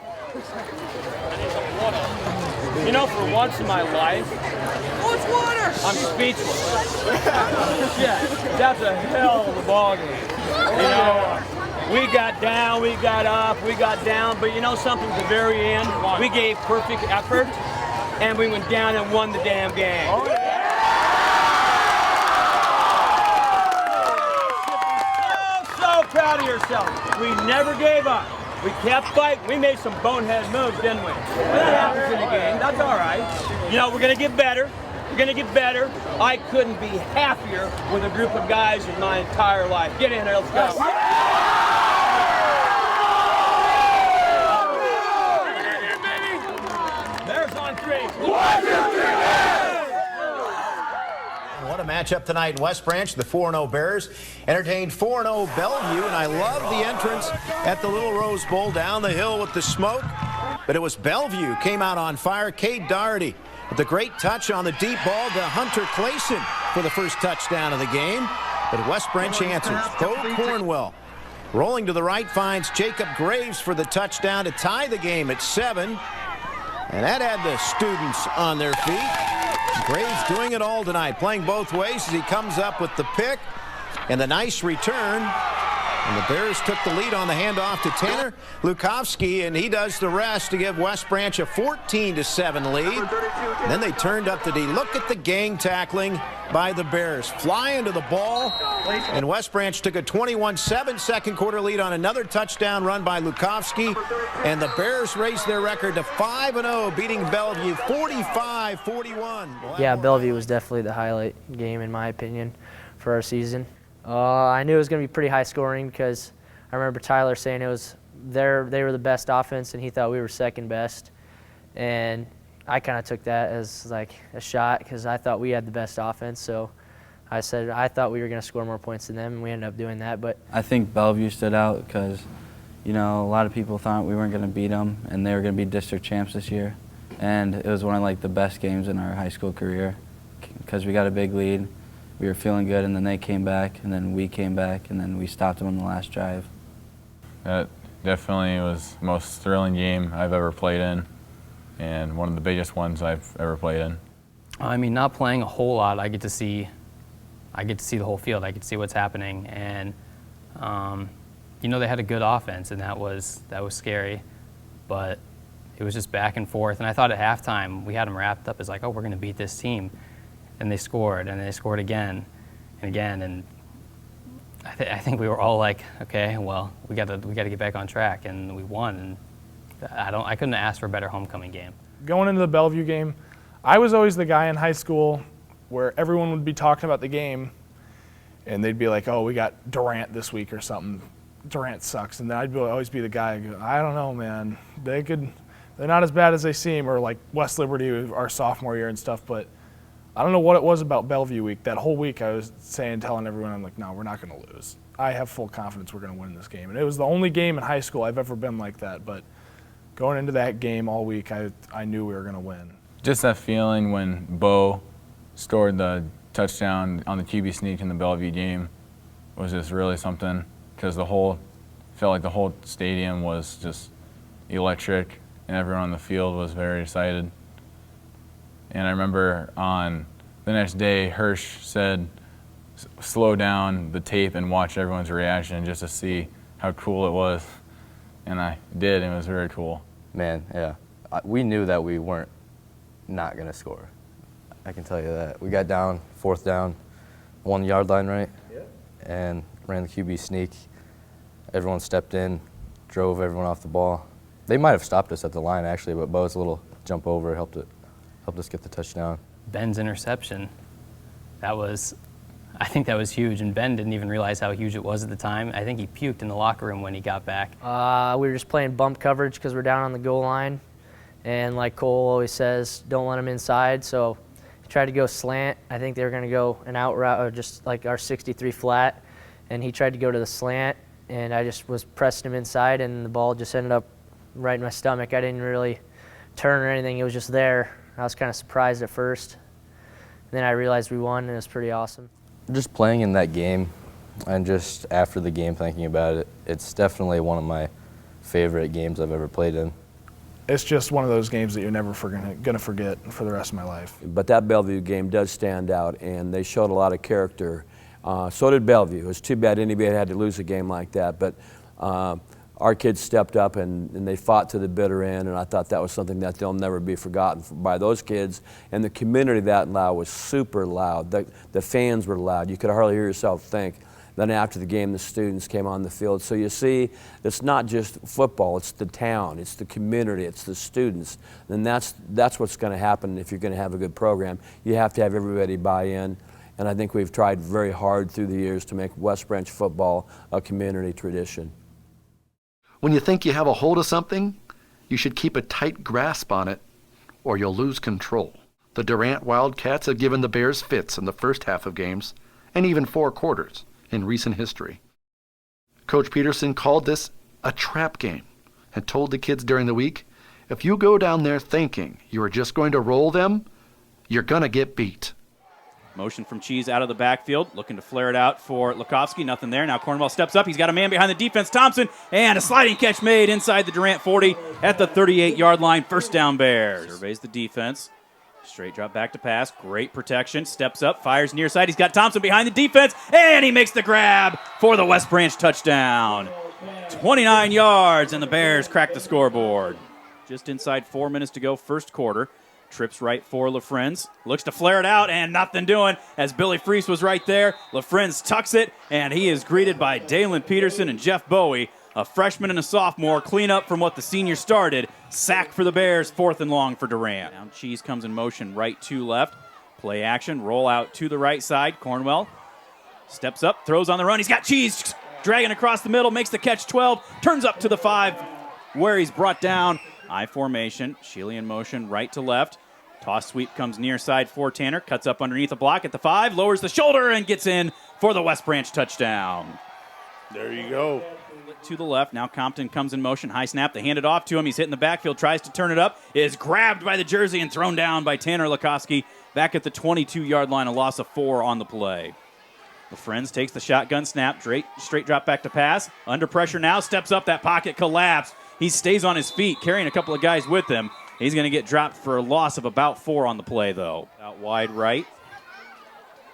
You know, for once in my life, I'm speechless. Yeah, that's a hell of a ball game. You know, we got down, we got up, we got down, but you know something, at the very end, we gave perfect effort, and we went down and won the damn game. Oh, yeah. So proud of yourself. We never gave up. We kept fighting. We made some bonehead moves, didn't we? But that happens in the game. That's all right. You know, we're going to get better. We're going to get better. I couldn't be happier with a group of guys in my entire life. Get in there. Let's go. matchup tonight in West Branch. The 4-0 Bears entertained 4-0 Bellevue, and I love the entrance at the Little Rose Bowl down the hill with the smoke. But it was Bellevue came out on fire. Cade Doherty with a great touch on the deep ball to Hunter Clayson for the first touchdown of the game. But West Branch answers. Bo Cornwell rolling to the right finds Jacob Graves for the touchdown to tie the game at 7. And that had the students on their feet. Graves doing it all tonight, playing both ways as he comes up with the pick and the nice return. And the Bears took the lead on the handoff to Tanner Lukowski, and he does the rest to give West Branch a 14-7 lead. And then they turned up the D. Look at the gang tackling by the Bears. Flying to the ball, and West Branch took a 21-7 second quarter lead on another touchdown run by Lukowski. And the Bears raised their record to 5-0, beating Bellevue 45-41. Yeah, Bellevue was definitely the highlight game, in my opinion, for our season. I knew it was going to be pretty high scoring because I remember Tyler saying they were the best offense and he thought we were second best. And I kind of took that as like a shot because I thought we had the best offense. So I said I thought we were going to score more points than them, and we ended up doing that. But I think Bellevue stood out because, you know, a lot of people thought we weren't going to beat them and they were going to be district champs this year. And it was one of like the best games in our high school career because we got a big lead. We were feeling good, and then they came back, and then we came back, and then we stopped them on the last drive. That definitely was the most thrilling game I've ever played in, and one of the biggest ones I've ever played in. I mean, not playing a whole lot, I get to see the whole field. I get to see what's happening, and you know, they had a good offense, and that was scary, but it was just back and forth. And I thought at halftime we had them wrapped up as like, oh, we're going to beat this team. And they scored, and they scored again and again, and I think we were all like, okay, well, we got to get back on track, and we won. And I couldn't have asked for a better homecoming game. Going into the Bellevue game, I was always the guy in high school where everyone would be talking about the game, and they'd be like, oh, we got Durant this week or something. Durant sucks, and then I'd always be the guy. Go, I don't know, man. They're not as bad as they seem, or like West Liberty, our sophomore year and stuff, but. I don't know what it was about Bellevue week. That whole week I was telling everyone, I'm like, no, we're not going to lose. I have full confidence we're going to win this game. And it was the only game in high school I've ever been like that. But going into that game all week, I knew we were going to win. Just that feeling when Bo scored the touchdown on the QB sneak in the Bellevue game was just really something because felt like the whole stadium was just electric and everyone on the field was very excited. And I remember on the next day, Hirsch said, slow down the tape and watch everyone's reaction just to see how cool it was. And I did, and it was very cool. Man, yeah. We knew that we weren't not going to score. I can tell you that. We got down, 4th down, 1 yard line, right? Yeah. And ran the QB sneak. Everyone stepped in, drove everyone off the ball. They might have stopped us at the line, actually, but Bo's little jump over helped us get the touchdown. Ben's interception, I think that was huge, and Ben didn't even realize how huge it was at the time. I think he puked in the locker room when he got back. We were just playing bump coverage because we're down on the goal line, and like Cole always says, don't let them inside, so he tried to go slant. I think they were going to go an out route, or just like our 63 flat, and he tried to go to the slant, and I just was pressing him inside, and the ball just ended up right in my stomach. I didn't really turn or anything. It was just there. I was kind of surprised at first. And then I realized we won, and it was pretty awesome. Just playing in that game and just after the game thinking about it, it's definitely one of my favorite games I've ever played in. It's just one of those games that you're never going to forget for the rest of my life. But that Bellevue game does stand out, and they showed a lot of character. So did Bellevue. It was too bad anybody had to lose a game like that, but our kids stepped up and they fought to the bitter end, and I thought that was something that they'll never be forgotten by those kids. And the community that loud was super loud. The fans were loud. You could hardly hear yourself think. Then after the game, the students came on the field. So you see, it's not just football, it's the town, it's the community, it's the students. And that's what's going to happen if you're going to have a good program. You have to have everybody buy in. And I think we've tried very hard through the years to make West Branch football a community tradition. When you think you have a hold of something, you should keep a tight grasp on it or you'll lose control. The Durant Wildcats have given the Bears fits in the first half of games, and even 4 quarters in recent history. Coach Peterson called this a trap game and told the kids during the week, if you go down there thinking you are just going to roll them, you're going to get beat. Motion from Cheese out of the backfield, looking to flare it out for Lukowski. Nothing there. Now Cornwell steps up. He's got a man behind the defense, Thompson, and a sliding catch made inside the Durant 40 at the 38-yard line. First down, Bears. Surveys the defense. Straight drop back to pass. Great protection. Steps up, fires near side. He's got Thompson behind the defense, and he makes the grab for the West Branch touchdown. 29 yards, and the Bears crack the scoreboard. Just inside 4 minutes to go, first quarter. Trips right for LaFrenz. Looks to flare it out, and nothing doing as Billy Freese was right there. LaFrenz tucks it, and he is greeted by Dalen Peterson and Jeff Bowie. A freshman and a sophomore clean up from what the senior started. Sack for the Bears, 4th and long for Durant. Now Cheese comes in motion right to left. Play action, roll out to the right side. Cornwell steps up, throws on the run. He's got Cheese dragging across the middle, makes the catch 12, turns up to the 5 where he's brought down. I formation, Shealy in motion, right to left. Toss sweep comes near side for Tanner, cuts up underneath the block at the 5, lowers the shoulder and gets in for the West Branch touchdown. There you go. To the left, now Compton comes in motion, high snap, they hand it off to him, he's hitting the backfield, tries to turn it up, is grabbed by the jersey and thrown down by Tanner Lukowski back at the 22-yard line, a loss of 4 on the play. LaFrenz takes the shotgun snap, straight drop back to pass, under pressure now, steps up, that pocket collapsed. He stays on his feet, carrying a couple of guys with him. He's going to get dropped for a loss of about 4 on the play, though. Out wide right.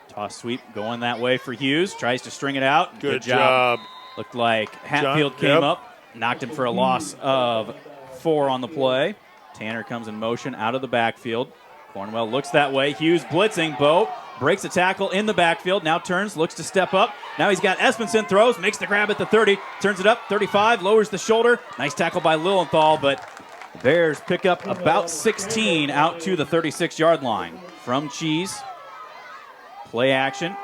Toss sweep going that way for Hughes. Tries to string it out. Good job. Looked like Hatfield came up, knocked him for a loss of 4 on the play. Tanner comes in motion out of the backfield. Cornwell looks that way. Hughes blitzing. Bo breaks a tackle in the backfield. Now turns, looks to step up. Now he's got Espenson, throws, makes the grab at the 30, turns it up, 35, lowers the shoulder. Nice tackle by Lilienthal, but the Bears pick up about 16 out to the 36-yard line. From Cheese, play action.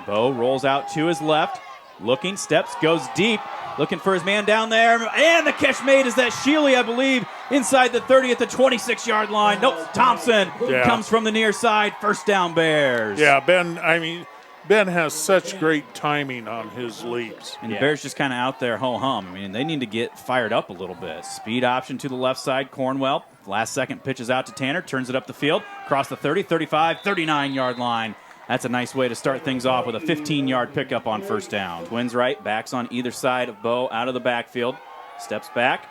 Bo rolls out to his left, looking, steps, goes deep, looking for his man down there, and the catch made is that Shealy, I believe, inside the 30 at the 26-yard line. Nope, Thompson comes from the near side. First down, Bears. Yeah, Ben has such great timing on his leaps. And the Bears just kind of out there ho-hum. I mean, they need to get fired up a little bit. Speed option to the left side, Cornwell. Last second pitches out to Tanner, turns it up the field, across the 30, 35, 39-yard line. That's a nice way to start things off with a 15-yard pickup on first down. Twins right, backs on either side of Bo out of the backfield. Steps back,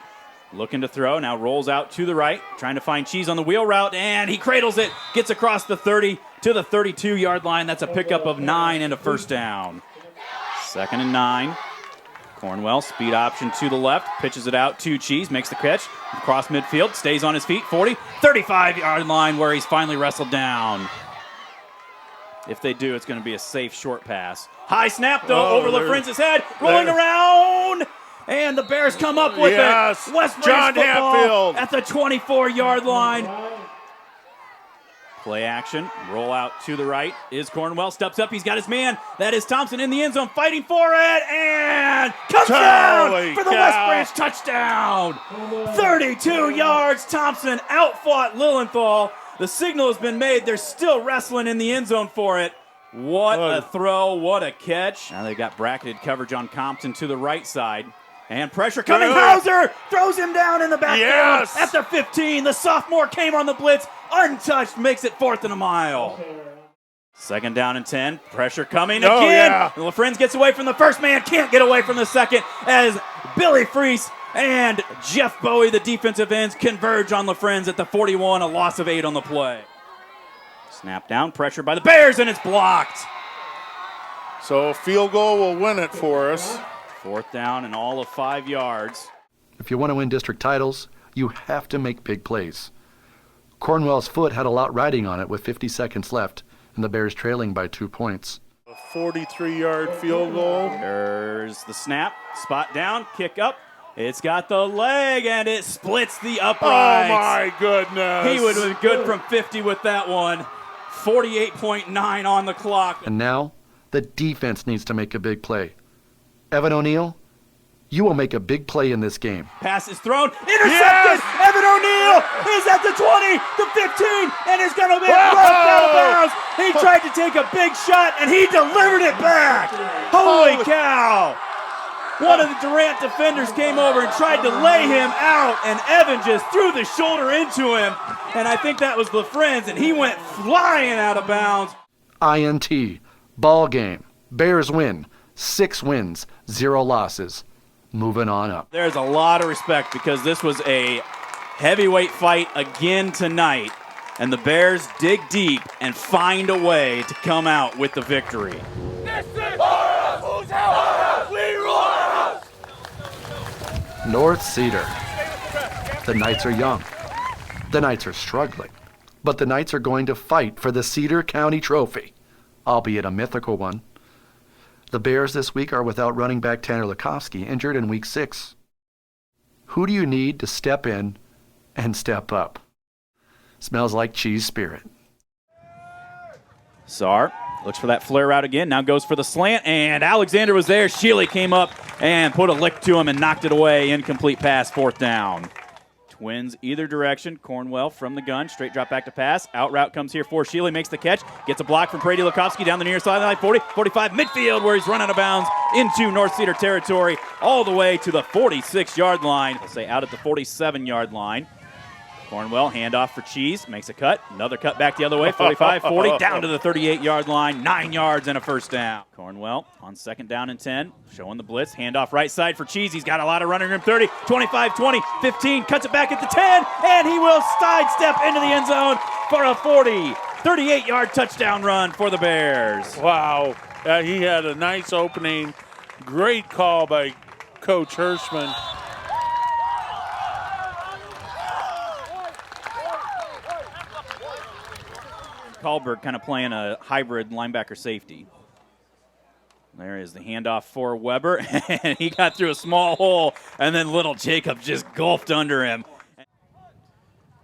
looking to throw, now rolls out to the right, trying to find Cheese on the wheel route, and he cradles it, gets across the 30 to the 32-yard line. That's a pickup of 9 and a first down. 2nd and 9. Cornwell, speed option to the left, pitches it out to Cheese, makes the catch, across midfield, stays on his feet, 40, 35-yard line where he's finally wrestled down. If they do, it's going to be a safe short pass. High snap, though, over LaFrenz's head, rolling around, and the Bears come up with it. West Branch football at the 24-yard line. Play action, roll out to the right is Cornwell, steps up, he's got his man. That is Thompson in the end zone, fighting for it, and comes down for the West Branch touchdown. 32 yards, Thompson outfought Lilienthal. The signal has been made. They're still wrestling in the end zone for it. What a throw, what a catch. Now they've got bracketed coverage on Compton to the right side. And pressure coming. Hauser throws him down in the backfield at the 15. The sophomore came on the blitz, untouched, makes it 4th and a mile. 2nd down and 10. Pressure coming again. LaFrenz gets away from the first man, can't get away from the second as Billy Freese and Jeff Bowie, the defensive ends, converge on LaFrenz at the 41, a loss of 8 on the play. Snap down, pressure by the Bears, and it's blocked. So a field goal will win it for us. 4th down and all of 5 yards. If you want to win district titles, you have to make big plays. Cornwell's foot had a lot riding on it with 50 seconds left, and the Bears trailing by 2 points. A 43-yard field goal. There's the snap, spot down, kick up. It's got the leg, and it splits the uprights. Oh, my goodness. He would have been good from 50 with that one. 48.9 on the clock. And now, the defense needs to make a big play. Evan O'Neill, You will make a big play in this game. Pass is thrown, intercepted. Evan O'Neal is at the 20, the 15, and is going to be rushed out of bounds. He tried to take a big shot, and he delivered it back. Holy cow. One of the Durant defenders came over and tried to lay him out, and Evan just threw the shoulder into him, and I think that was LaFrenz, and he went flying out of bounds. INT, ball game. Bears win. 6 wins, 0 losses. Moving on up. There's a lot of respect because this was a heavyweight fight again tonight, and the Bears dig deep and find a way to come out with the victory. North Cedar. The Knights are young. The Knights are struggling. But the Knights are going to fight for the Cedar County Trophy, albeit a mythical one. The Bears this week are without running back Tanner Lukovsky, injured in Week 6. Who do you need to step in and step up? Smells like cheese spirit. Sarr looks for that flare route again, now goes for the slant, and Alexander was there. Shealy came up and put a lick to him and knocked it away. Incomplete pass, 4th down. Twins either direction. Cornwell from the gun, straight drop back to pass. Out route comes here for Shealy, makes the catch, gets a block from Brady Lukovsky down the near sideline, 40, 45, midfield where he's run out of bounds into North Cedar territory, all the way to the 46-yard line. I'll say out at the 47-yard line. Cornwell, handoff for Cheese, makes a cut, another cut back the other way, 45, 40, down to the 38-yard line, 9 yards and a 1st down. Cornwell on 2nd down and 10, showing the blitz, handoff right side for Cheese, he's got a lot of running room, 30, 25, 20, 15, cuts it back at the 10, and he will sidestep into the end zone for a 38-yard touchdown run for the Bears. Wow, he had a nice opening, great call by Coach Hirschman. Kahlberg kind of playing a hybrid linebacker safety. There is the handoff for Weber, and he got through a small hole, and then little Jacob just gulped under him.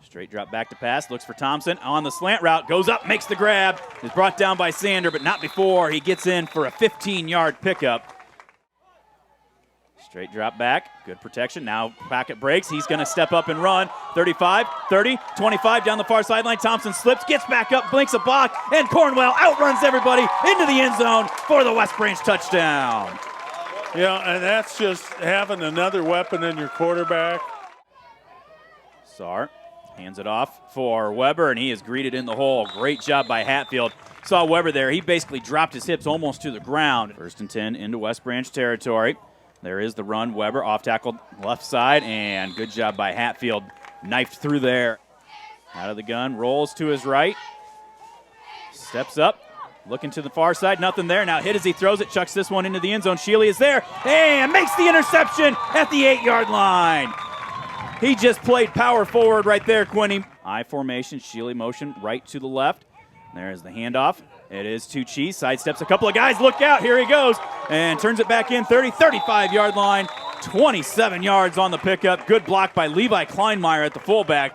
Straight drop back to pass, looks for Thompson on the slant route, goes up, makes the grab, is brought down by Sander, but not before he gets in for a 15-yard pickup. Straight drop back, good protection. Now Packett breaks, he's going to step up and run. 35, 30, 25 down the far sideline. Thompson slips, gets back up, blinks a block, and Cornwell outruns everybody into the end zone for the West Branch touchdown. Yeah, and that's just having another weapon in your quarterback. Sarr hands it off for Weber, and he is greeted in the hole. Great job by Hatfield. Saw Weber there. He basically dropped his hips almost to the ground. 1st and 10 into West Branch territory. There is the run. Weber off tackle left side, and good job by Hatfield. Knifed through there. Out of the gun, rolls to his right. Steps up, looking to the far side, nothing there. Now hit as he throws it, chucks this one into the end zone. Shealy is there, and makes the interception at the 8-yard line. He just played power forward right there, Quinny. I formation, Shealy motion right to the left. There's the handoff. It is to Cheese, sidesteps a couple of guys, look out, here he goes, and turns it back in, 30, 35-yard line, 27 yards on the pickup. Good block by Levi Kleinmeyer at the fullback.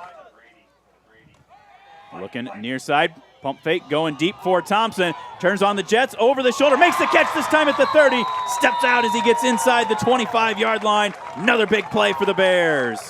Looking near side, pump fake, going deep for Thompson, turns on the jets, over the shoulder, makes the catch this time at the 30, steps out as he gets inside the 25-yard line. Another big play for the Bears.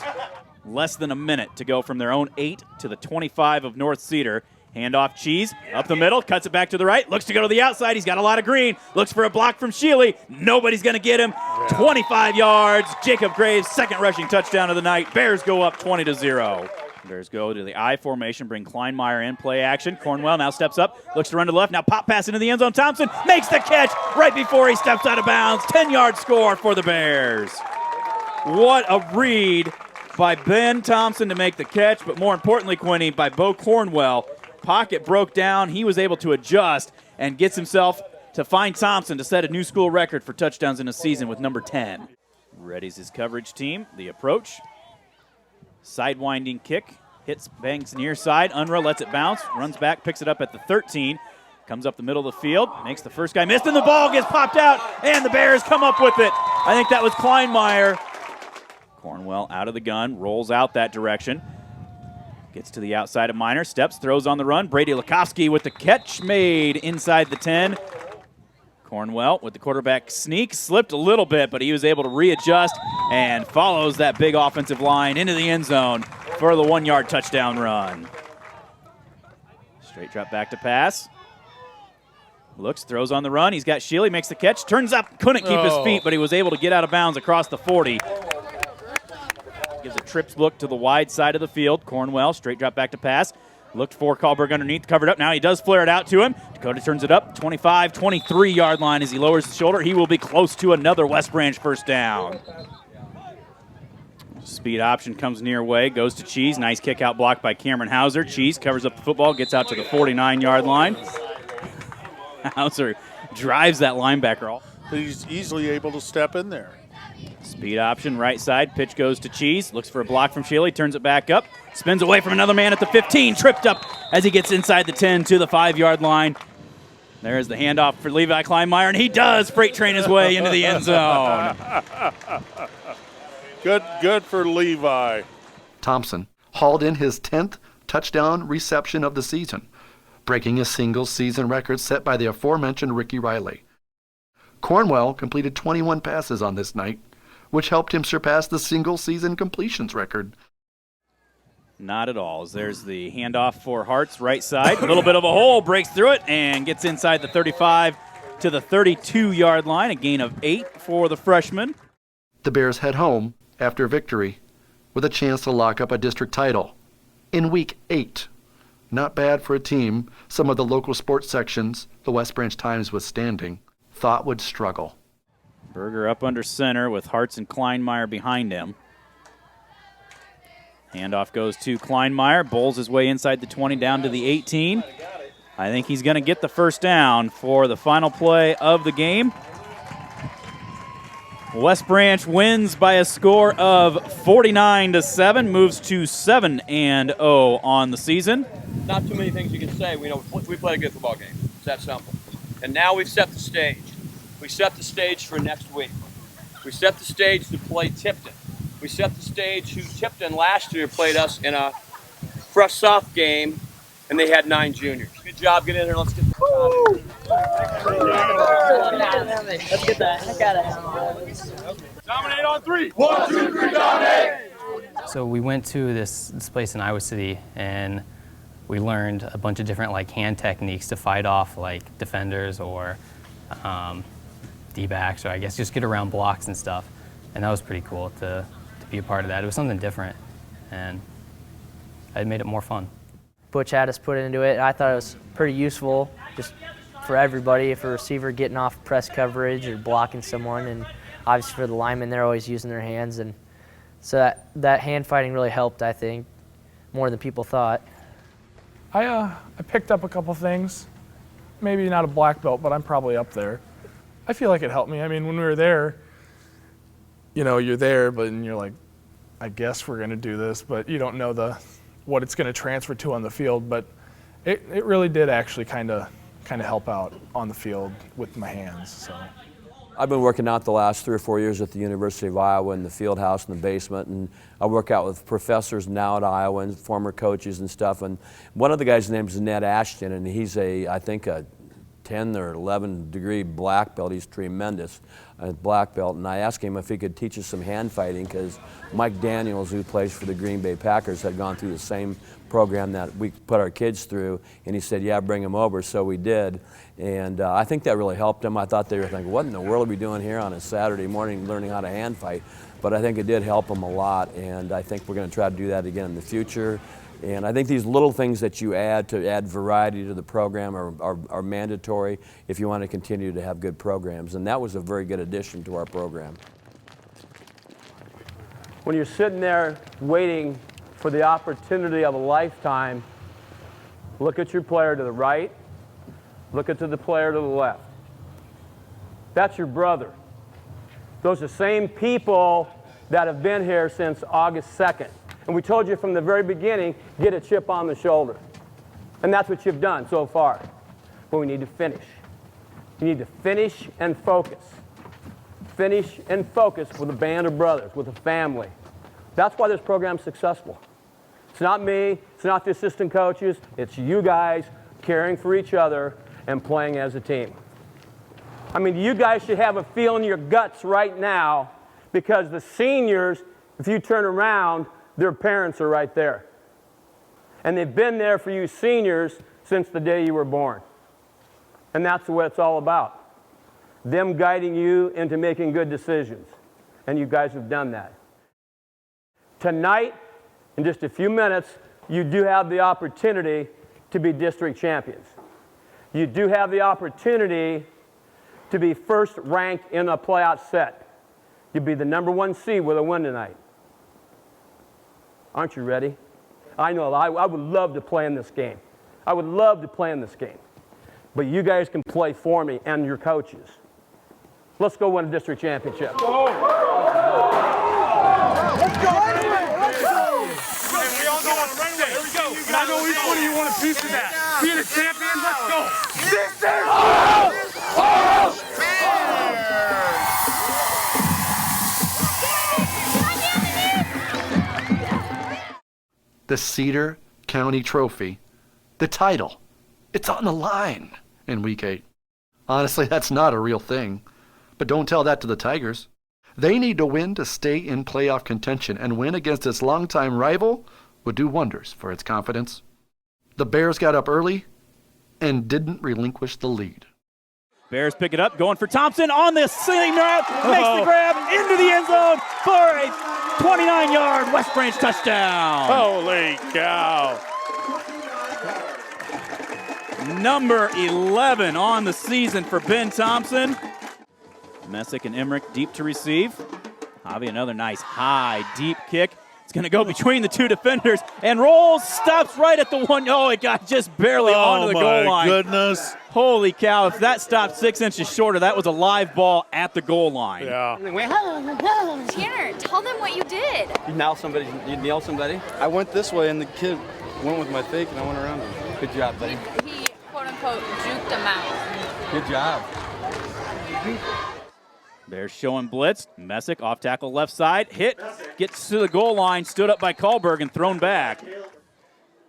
Less than a minute to go from their own 8 to the 25 of North Cedar. Handoff Cheese, up the middle, cuts it back to the right, looks to go to the outside, he's got a lot of green, looks for a block from Shealy, nobody's going to get him, 25 yards, Jacob Graves, 2nd rushing touchdown of the night, Bears go up 20-0. Bears go to the I formation, bring Kleinmeyer in, play action, Cornwell now steps up, looks to run to the left, now pop pass into the end zone, Thompson makes the catch right before he steps out of bounds, 10-yard score for the Bears. What a read by Ben Thompson to make the catch, but more importantly, Quinny, by Bo Cornwell. Pocket broke down, he was able to adjust and gets himself to find Thompson to set a new school record for touchdowns in a season with number 10. Readies his coverage team, the approach. Sidewinding kick, hits, bangs near side, Unruh lets it bounce, runs back, picks it up at the 13, comes up the middle of the field, makes the first guy miss, and the ball gets popped out, and the Bears come up with it. I think that was Kleinmeyer. Cornwell out of the gun, rolls out that direction. Gets to the outside of Minor, steps, throws on the run. Brady Lukovsky with the catch made inside the 10. Cornwell with the quarterback sneak, slipped a little bit, but he was able to readjust and follows that big offensive line into the end zone for the 1-yard touchdown run. Straight drop back to pass. Looks, throws on the run. He's got Shealy, makes the catch, turns up, couldn't keep his feet, but he was able to get out of bounds across the 40. Gives a trips look to the wide side of the field. Cornwell, straight drop back to pass. Looked for Kahlberg underneath, covered up. Now he does flare it out to him. Dakota turns it up, 25, 23-yard line as he lowers the shoulder. He will be close to another West Branch first down. Speed option comes near way, goes to Cheese. Nice kick out block by Cameron Hauser. Cheese covers up the football, gets out to the 49-yard line. Hauser drives that linebacker off. He's easily able to step in there. Speed option, right side, pitch goes to Cheese, looks for a block from Shealy, turns it back up, spins away from another man at the 15, tripped up as he gets inside the 10 to the 5-yard line. There's the handoff for Levi Kleinmeyer, and he does freight train his way into the end zone. Good for Levi. Thompson hauled in his 10th touchdown reception of the season, breaking a single season record set by the aforementioned Ricky Riley. Cornwell completed 21 passes on this night, which helped him surpass the single season completions record. Not at all. There's the handoff for Hart's right side. A little bit of a hole, breaks through it, and gets inside the 35 to the 32-yard line, a gain of 8 for the freshman. The Bears head home after victory with a chance to lock up a district title in Week 8. Not bad for a team some of the local sports sections, the West Branch Times withstanding, thought would struggle. Berger up under center with Hartz and Kleinmeyer behind him. Handoff goes to Kleinmeyer, bowls his way inside the 20 down to the 18. I think he's going to get the first down for the final play of the game. West Branch wins by a score of 49-7, moves to 7-0 on the season. Not too many things you can say. We played a good football game. It's that simple. And now we've set the stage. We set the stage for next week. We set the stage to play Tipton. We set the stage who Tipton last year played us in a fresh soft game, and they had 9 juniors. Good job. Get in here. Let's get the Let's get that. I got it. Dominate on 3. 1, 2, 3, dominate! So we went to this place in Iowa City, and we learned a bunch of different hand techniques to fight off defenders or D-backs, or I guess just get around blocks and stuff. And that was pretty cool to be a part of that. It was something different, and it made it more fun. Butch had us put into it. I thought it was pretty useful just for everybody, if a receiver getting off press coverage or blocking someone, and obviously for the linemen, they're always using their hands. And so that hand fighting really helped, I think, more than people thought. I picked up a couple things. Maybe not a black belt, but I'm probably up there. I feel like it helped me. I mean, when we were there, you're there, but you're like, I guess we're going to do this, but you don't know what it's going to transfer to on the field. But it really did actually kind of help out on the field with my hands. So I've been working out the last 3 or 4 years at the University of Iowa in the field house in the basement, and I work out with professors now at Iowa and former coaches and stuff. And one of the guys' name is Ned Ashton, and he's I think a 10 or 11 degree black belt. He's tremendous at black belt. And I asked him if he could teach us some hand fighting, because Mike Daniels, who plays for the Green Bay Packers, had gone through the same program that we put our kids through. And he said, yeah, bring them over. So we did. And I think that really helped them. I thought they were thinking, what in the world are we doing here on a Saturday morning learning how to hand fight? But I think it did help them a lot. And I think we're going to try to do that again in the future. And I think these little things that you add to add variety to the program are mandatory if you want to continue to have good programs. And that was a very good addition to our program. When you're sitting there waiting for the opportunity of a lifetime, look at your player to the right, look at the player to the left. That's your brother. Those are the same people that have been here since August 2nd. And we told you from the very beginning, get a chip on the shoulder. And that's what you've done so far. But we need to finish. You need to finish and focus. Finish and focus with a band of brothers, with a family. That's why this program's successful. It's not me, it's not the assistant coaches, it's you guys caring for each other and playing as a team. I mean, you guys should have a feel in your guts right now because the seniors, if you turn around, their parents are right there. And they've been there for you seniors since the day you were born. And that's what it's all about. Them guiding you into making good decisions. And you guys have done that. Tonight, in just a few minutes, you do have the opportunity to be district champions. You do have the opportunity to be first ranked in a playout set. You'll be the #1 seed with a win tonight. Aren't you ready? I know, I would love to play in this game. I would love to play in this game. But you guys can play for me and your coaches. Let's go win a district championship. Let's go! Let's go! Hey, we all going right away. Here we go. And I know each one of you want a piece of that. Being a champion, let's go. The Cedar County Trophy, the title, it's on the line in Week 8. Honestly, that's not a real thing. But don't tell that to the Tigers. They need to win to stay in playoff contention, and win against its longtime rival would do wonders for its confidence. The Bears got up early and didn't relinquish the lead. Bears pick it up, going for Thompson on the same route, makes the grab into the end zone for a 29-yard West Branch touchdown. Holy cow. Number 11 on the season for Ben Thompson. Messick and Emmerich deep to receive. Javi, another nice high, deep kick. It's going to go between the two defenders and rolls, stops right at the one. Oh, it got just barely onto the goal line. Oh, my goodness. Holy cow, if that stopped 6 inches shorter, that was a live ball at the goal line. Yeah. Tanner, tell them what you did. You nail somebody? You nail somebody? I went this way, and the kid went with my fake, and I went around him. Good job, buddy. He quote-unquote juked him out. Good job. Bears showing blitz. Messick off tackle left side. Hit. Gets to the goal line. Stood up by Kahlberg and thrown back.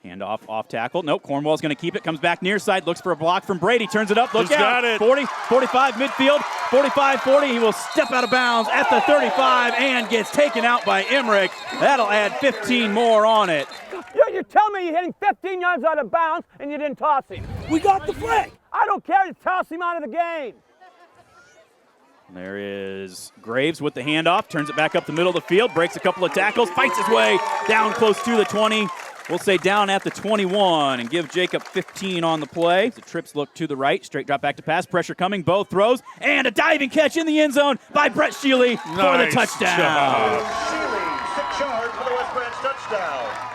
Hand off tackle. Nope. Cornwell's going to keep it. Comes back near side. Looks for a block from Brady. Turns it up. Look out. Got it. 40, 45 midfield. 45-40. He will step out of bounds at the 35 and gets taken out by Emmerich. That'll add 15 more on it. You're telling me you're hitting 15 yards out of bounds and you didn't toss him. We got the flag. I don't care to toss him out of the game. There is Graves with the handoff, turns it back up the middle of the field, breaks a couple of tackles, fights his way down close to the 20. We'll say down at the 21 and give Jacob 15 on the play. The trips look to the right, straight drop back to pass, pressure coming, Bo throws, and a diving catch in the end zone by Brett Shealy for the touchdown. Shealy, 6 yards for the West Branch touchdown.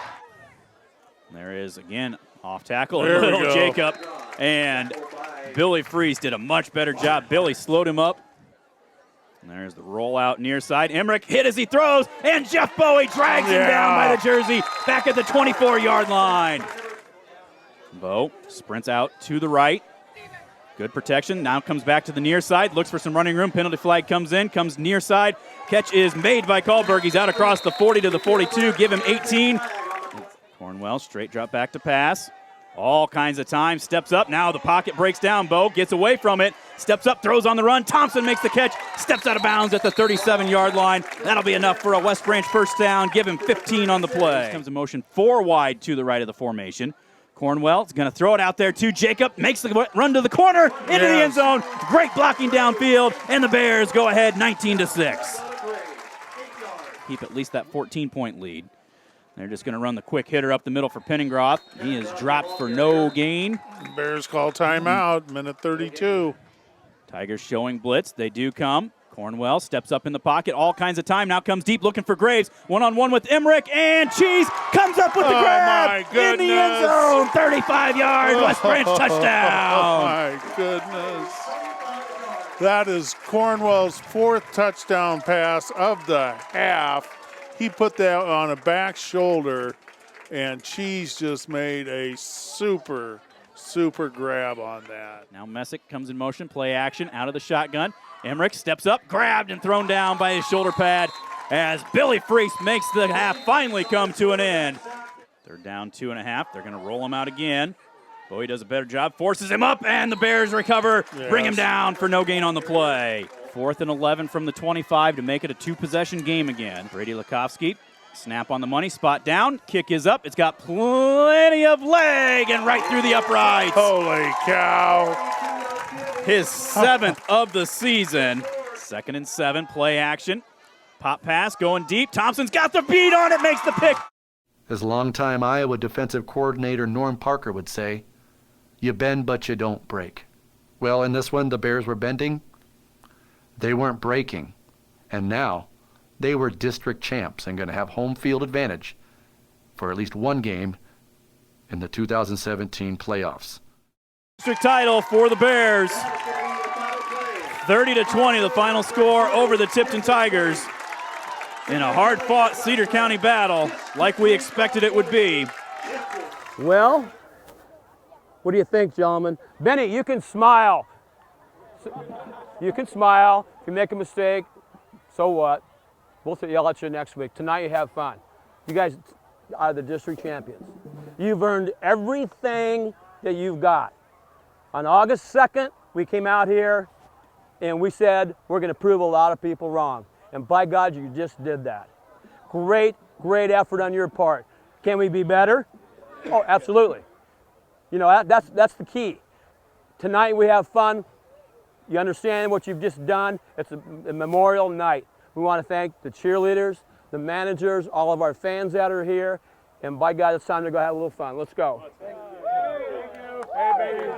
There is, again, off tackle, There we little go. Jacob, and Billy Freese did a much better job. Billy slowed him up. And there's the rollout near side. Emmerich hit as he throws, and Jeff Bowie drags him down by the jersey back at the 24-yard line. Bo sprints out to the right. Good protection. Now comes back to the near side. Looks for some running room. Penalty flag comes in. Comes near side. Catch is made by Kahlberg. He's out across the 40 to the 42. Give him 18. Cornwell straight drop back to pass. All kinds of time, steps up, now the pocket breaks down, Bo gets away from it, steps up, throws on the run, Thompson makes the catch, steps out of bounds at the 37-yard line. That'll be enough for a West Branch first down, give him 15 on the play. Comes in motion 4 wide to the right of the formation. Cornwell is going to throw it out there to Jacob, makes the run to the corner, into the end zone, great blocking downfield, and the Bears go ahead 19-6. Keep at least that 14-point lead. They're just going to run the quick hitter up the middle for Penningroth. He is dropped for no gain. Bears call timeout, minute 32. Tigers showing blitz. They do come. Cornwell steps up in the pocket. All kinds of time. Now comes deep looking for Graves. One-on-one with Emmerich. And Cheese comes up with the grab in the end zone. 35-yard West Branch touchdown. Oh, my goodness. That is Cornwell's 4th touchdown pass of the half. He put that on a back shoulder, and Cheese just made a super grab on that. Now Messick comes in motion, play action, out of the shotgun. Emmerich steps up, grabbed and thrown down by his shoulder pad as Billy Freese makes the half finally come to an end. They're down 2.5. They're going to roll him out again. Bowie does a better job, forces him up, and the Bears recover, bring him down for no gain on the play. 4th and 11 from the 25 to make it a 2-possession game again. Brady Lukovsky, snap on the money, spot down, kick is up. It's got plenty of leg and right through the uprights. Holy cow. His 7th of the season. 2nd and 7, play action. Pop pass going deep. Thompson's got the beat on it, makes the pick. As longtime Iowa defensive coordinator Norm Parker would say, you bend but you don't break. Well, in this one, the Bears were bending. They weren't breaking. And now, they were district champs and going to have home field advantage for at least one game in the 2017 playoffs. District title for the Bears. 30-20, the final score over the Tipton Tigers in a hard-fought Cedar County battle like we expected it would be. Well, what do you think, gentlemen? Benny, you can smile. You can smile. If you make a mistake, so what? We'll yell at you next week. Tonight you have fun. You guys are the district champions. You've earned everything that you've got. On August 2nd, we came out here and we said we're going to prove a lot of people wrong. And by God, you just did that. Great, great effort on your part. Can we be better? Oh, absolutely. You know, that's the key. Tonight we have fun. You understand what you've just done. It's a memorial night. We want to thank the cheerleaders, the managers, all of our fans that are here. And by God, it's time to go have a little fun. Let's go. Thank you. Hey, baby.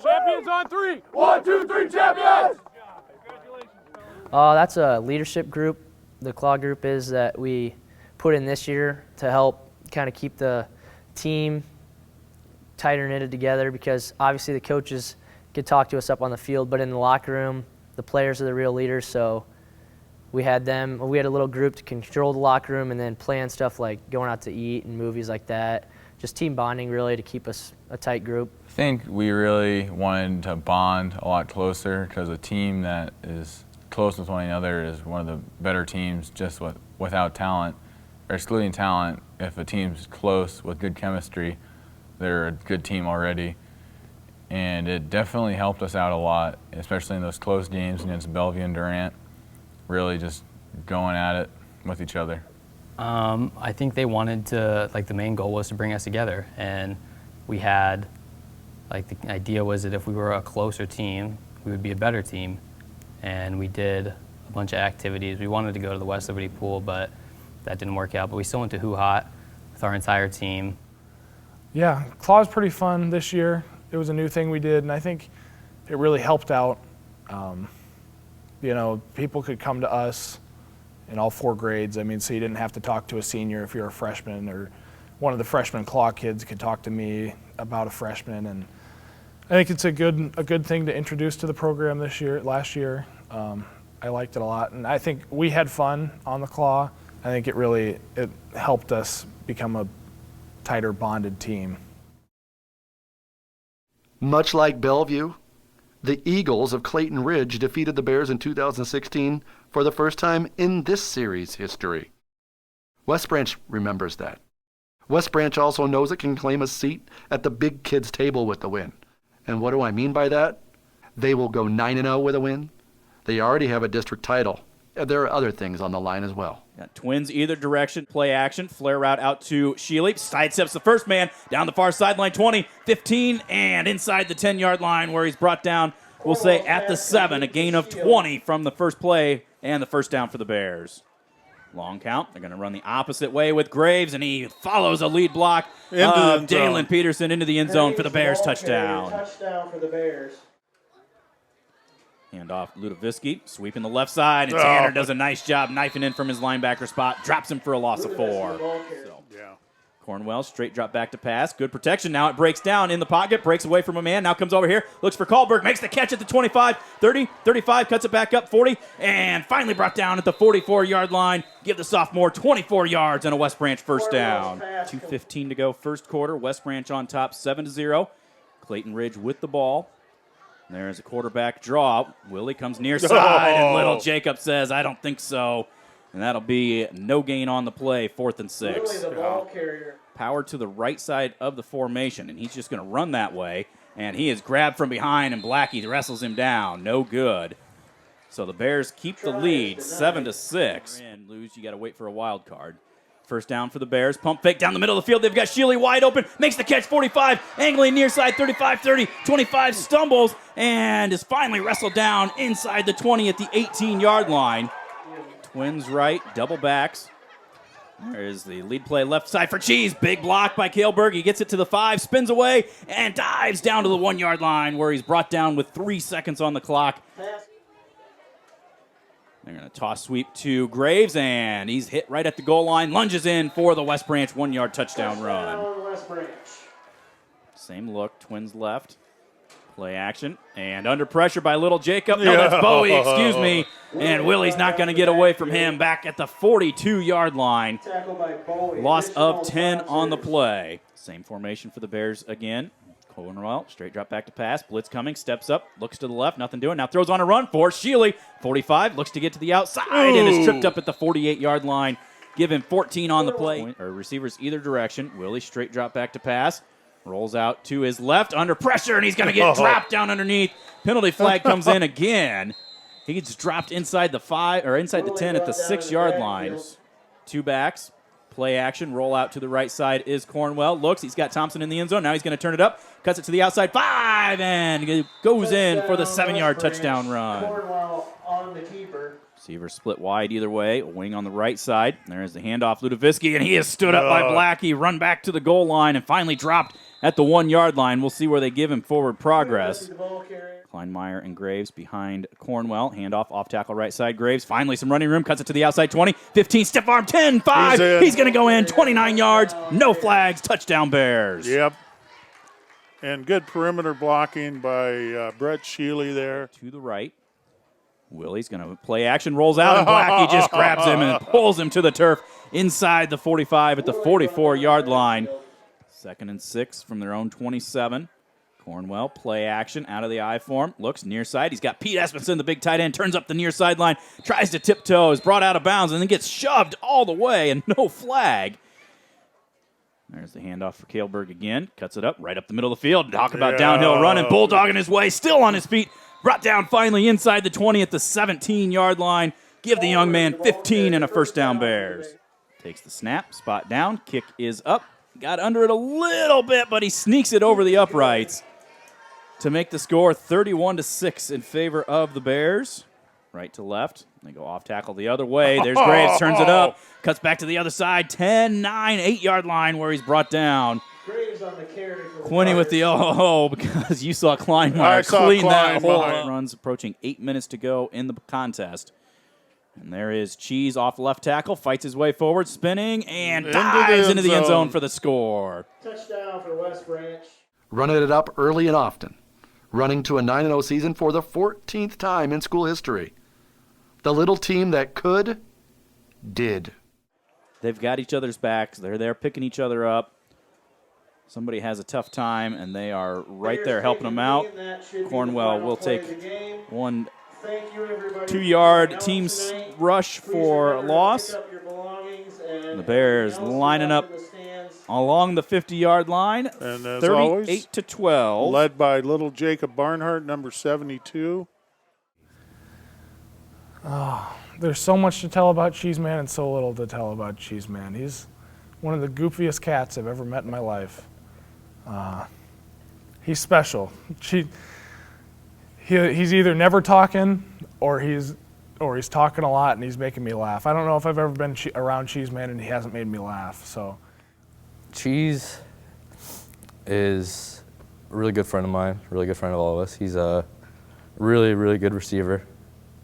Champions on 3. 1, 2, 3, champions! That's a leadership group. The Claw group is that we put in this year to help kind of keep the team tighter knitted together, because obviously the coaches could talk to us up on the field, but in the locker room, the players are the real leaders. So we had a little group to control the locker room and then plan stuff like going out to eat and movies like that. Just team bonding really to keep us a tight group. I think we really wanted to bond a lot closer, because a team that is close with one another is one of the better teams just without talent, or excluding talent. If a team's close with good chemistry, they're a good team already. And it definitely helped us out a lot, especially in those close games against Bellevue and Durant, really just going at it with each other. I think they wanted to, the main goal was to bring us together. And we had, the idea was that if we were a closer team, we would be a better team. And we did a bunch of activities. We wanted to go to the West Liberty pool, but that didn't work out. But we still went to Hoo Hot with our entire team. Yeah, Claw's pretty fun this year. It was a new thing we did, and I think it really helped out. You know, people could come to us in all 4 grades. I mean, so you didn't have to talk to a senior if you're a freshman, or one of the freshman Claw kids could talk to me about a freshman. And I think it's a good thing to introduce to the program last year. I liked it a lot, and I think we had fun on the Claw. I think it helped us become a tighter bonded team. Much like Bellevue, the Eagles of Clayton Ridge defeated the Bears in 2016 for the first time in this series' history. West Branch remembers that. West Branch also knows it can claim a seat at the big kids' table with the win. And what do I mean by that? They will go 9-0 with a win. They already have a district title. There are other things on the line as well. Got twins either direction, play action, flare route out to Sheely, sidesteps the first man, down the far sideline, 20, 15, and inside the 10-yard line where he's brought down, we'll say at the 7, a gain of 20 from the first play and the first down for the Bears. Long count, they're going to run the opposite way with Graves, and he follows a lead block of Dalen Peterson into the end zone for the Bears touchdown. Touchdown for the Bears. Hand off Ludoviski, sweeping the left side, and Tanner does a nice job knifing in from his linebacker spot, drops him for a loss of 4. Cornwell, straight drop back to pass, good protection, now it breaks down in the pocket, breaks away from a man, now comes over here, looks for Kahlberg, makes the catch at the 25, 30, 35, cuts it back up, 40, and finally brought down at the 44-yard line, give the sophomore 24 yards and a West Branch first down. 2:15 to go first quarter, West Branch on top 7-0, Clayton Ridge with the ball. There's a quarterback draw. Willie comes near side, and little Jacob says, I don't think so. And that'll be no gain on the play, 4th and 6. Willie, the ball carrier. power to the right side of the formation, and he's just going to run that way. And he is grabbed from behind, and Blackie wrestles him down. No good. So the Bears keep the lead, 7-6. And lose, you got to wait for a wild card. First down for the Bears. Pump fake down the middle of the field. They've got Sheely wide open. Makes the catch, 45. Angling near side, 35-30. 25 stumbles and is finally wrestled down inside the 20 at the 18-yard line. Twins right, double backs. There's the lead play left side for Cheese. Big block by Kaleberg. He gets it to the 5, spins away, and dives down to the 1-yard line where he's brought down with 3 seconds on the clock. They're going to toss sweep to Graves, and he's hit right at the goal line. Lunges in for the West Branch 1-yard touchdown run. Same look, Twins left. Play action, and under pressure by Little Jacob. No, that's Bowie, excuse me. And Willie's not going to get away from him. Back at the 42-yard line. Loss of 10 on the play. Same formation for the Bears again. Cornwell, straight drop back to pass. Blitz coming, steps up, looks to the left, nothing doing. Now throws on a run for Sheely. 45, looks to get to the outside and is tripped up at the 48-yard line. Give him 14 on the play. Or receivers either direction. Willie straight drop back to pass. Rolls out to his left, under pressure, and he's going to get dropped down underneath. Penalty flag comes in again. He gets dropped inside the 5 or inside the 10 at the 6-yard line. 2 backs. Play action, roll out to the right side is Cornwell. Looks, he's got Thompson in the end zone. Now he's going to turn it up, cuts it to the outside 5, and it goes in for the 7-yard touchdown run. Cornwell on the keeper. Receiver split wide either way. A wing on the right side. There's the handoff, Ludoviski, and he is stood up by Blackie. Run back to the goal line and finally dropped at the 1-yard line. We'll see where they give him forward progress. Kleinmeyer and Graves behind Cornwell. Handoff off tackle right side. Graves finally some running room. Cuts it to the outside 20. 15. Stiff arm 10. 5. He's going to go in. 29 yards. No flags. Touchdown Bears. Yep. And good perimeter blocking by Brett Sheely there. To the right. Willie's going to play action. Rolls out and Blackie just grabs him and pulls him to the turf inside the 45 at the 44-yard line. 2nd and 6 from their own 27. Cornwell, play action, out of the I form, looks near side. He's got Pete Espenson, the big tight end, turns up the near sideline, tries to tiptoe, is brought out of bounds, and then gets shoved all the way, and no flag. There's the handoff for Kaleberg again. Cuts it up, right up the middle of the field. Talk about downhill running, bulldogging his way, still on his feet. Brought down finally inside the 20 at the 17-yard line. Give the young man 15 and a first down Bears. Takes the snap, spot down, kick is up. Got under it a little bit, but he sneaks it over the uprights to make the score 31-6 in favor of the Bears. Right to left. They go off tackle the other way. There's Graves, turns it up, cuts back to the other side. 10-9, 8-yard line where he's brought down. Graves on the carry for the Quinny with the because you saw Kleinmeyer clean that hole. Runs approaching 8 minutes to go in the contest. And there is Cheese off left tackle, fights his way forward, spinning, and dives into the end zone for the score. Touchdown for West Branch. Running it up early and often. Running to a 9-0 season for the 14th time in school history. The little team that could, did. They've got each other's backs. They're there picking each other up. Somebody has a tough time, and they are right there helping them out. Cornwell will take 1 2-yard team rush for a loss. The Bears lining up along the 50-yard line, and as 38-12. Led by little Jacob Barnhart, number 72. There's so much to tell about Cheeseman and so little to tell about Cheeseman. He's one of the goofiest cats I've ever met in my life. He's special. He's either never talking or he's talking a lot and he's making me laugh. I don't know if I've ever been around Cheeseman and he hasn't made me laugh. So, Cheese is a really good friend of mine, really good friend of all of us. He's a really, really good receiver,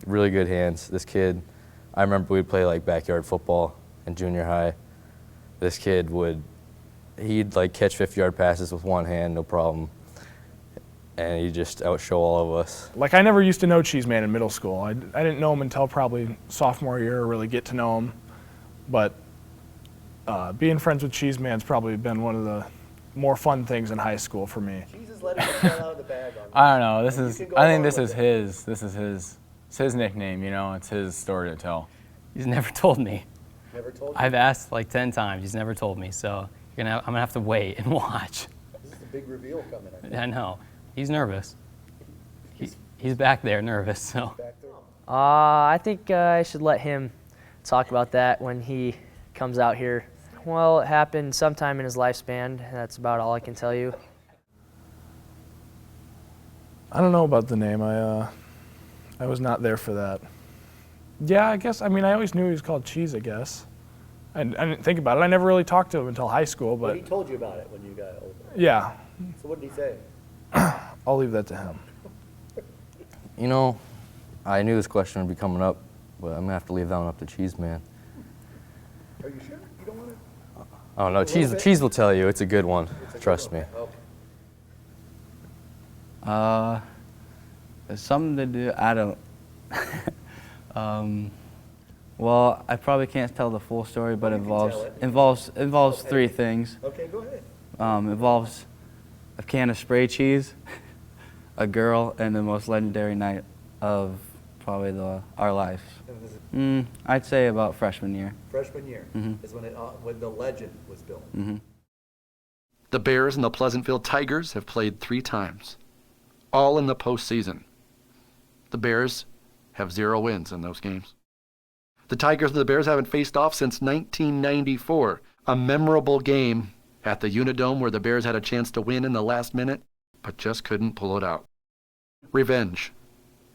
really good hands. This kid, I remember we'd play like backyard football in junior high. This kid he'd like catch 50-yard passes with one hand, no problem. And he just outshow all of us. Like, I never used to know Cheeseman in middle school. I didn't know him until probably sophomore year, or really get to know him. But being friends with Cheeseman's probably been one of the more fun things in high school for me. I don't know. I think this is his nickname. You know, it's his story to tell. He's never told me. Never told you? I've asked like 10 times. He's never told me. So I'm gonna have to wait and watch. This is a big reveal coming, I think. I know. He's nervous. He's back there nervous, so. I think I should let him talk about that when he comes out here. Well, it happened sometime in his lifespan. That's about all I can tell you. I don't know about the name. I was not there for that. Yeah, I guess. I mean, I always knew he was called Cheese, I guess. I didn't think about it. I never really talked to him until high school, but. He told you about it when you got older. Yeah. So what did he say? I'll leave that to him. You know, I knew this question would be coming up, but I'm going to have to leave that one up to Cheese Man. Are you sure? You don't want to? Oh, no, Cheese will tell you. It's a good one. Trust me. It's something to do, I don't. Well, I probably can't tell the full story, but involves three things. Okay, go ahead. Involves a can of spray cheese, a girl, and the most legendary night of probably our lives. I'd say about freshman year. Freshman year is when the legend was built. The Bears and the Pleasantville Tigers have played 3 times, all in the postseason. The Bears have 0 wins in those games. The Tigers and the Bears haven't faced off since 1994, a memorable game at the Unidome where the Bears had a chance to win in the last minute, but just couldn't pull it out. Revenge.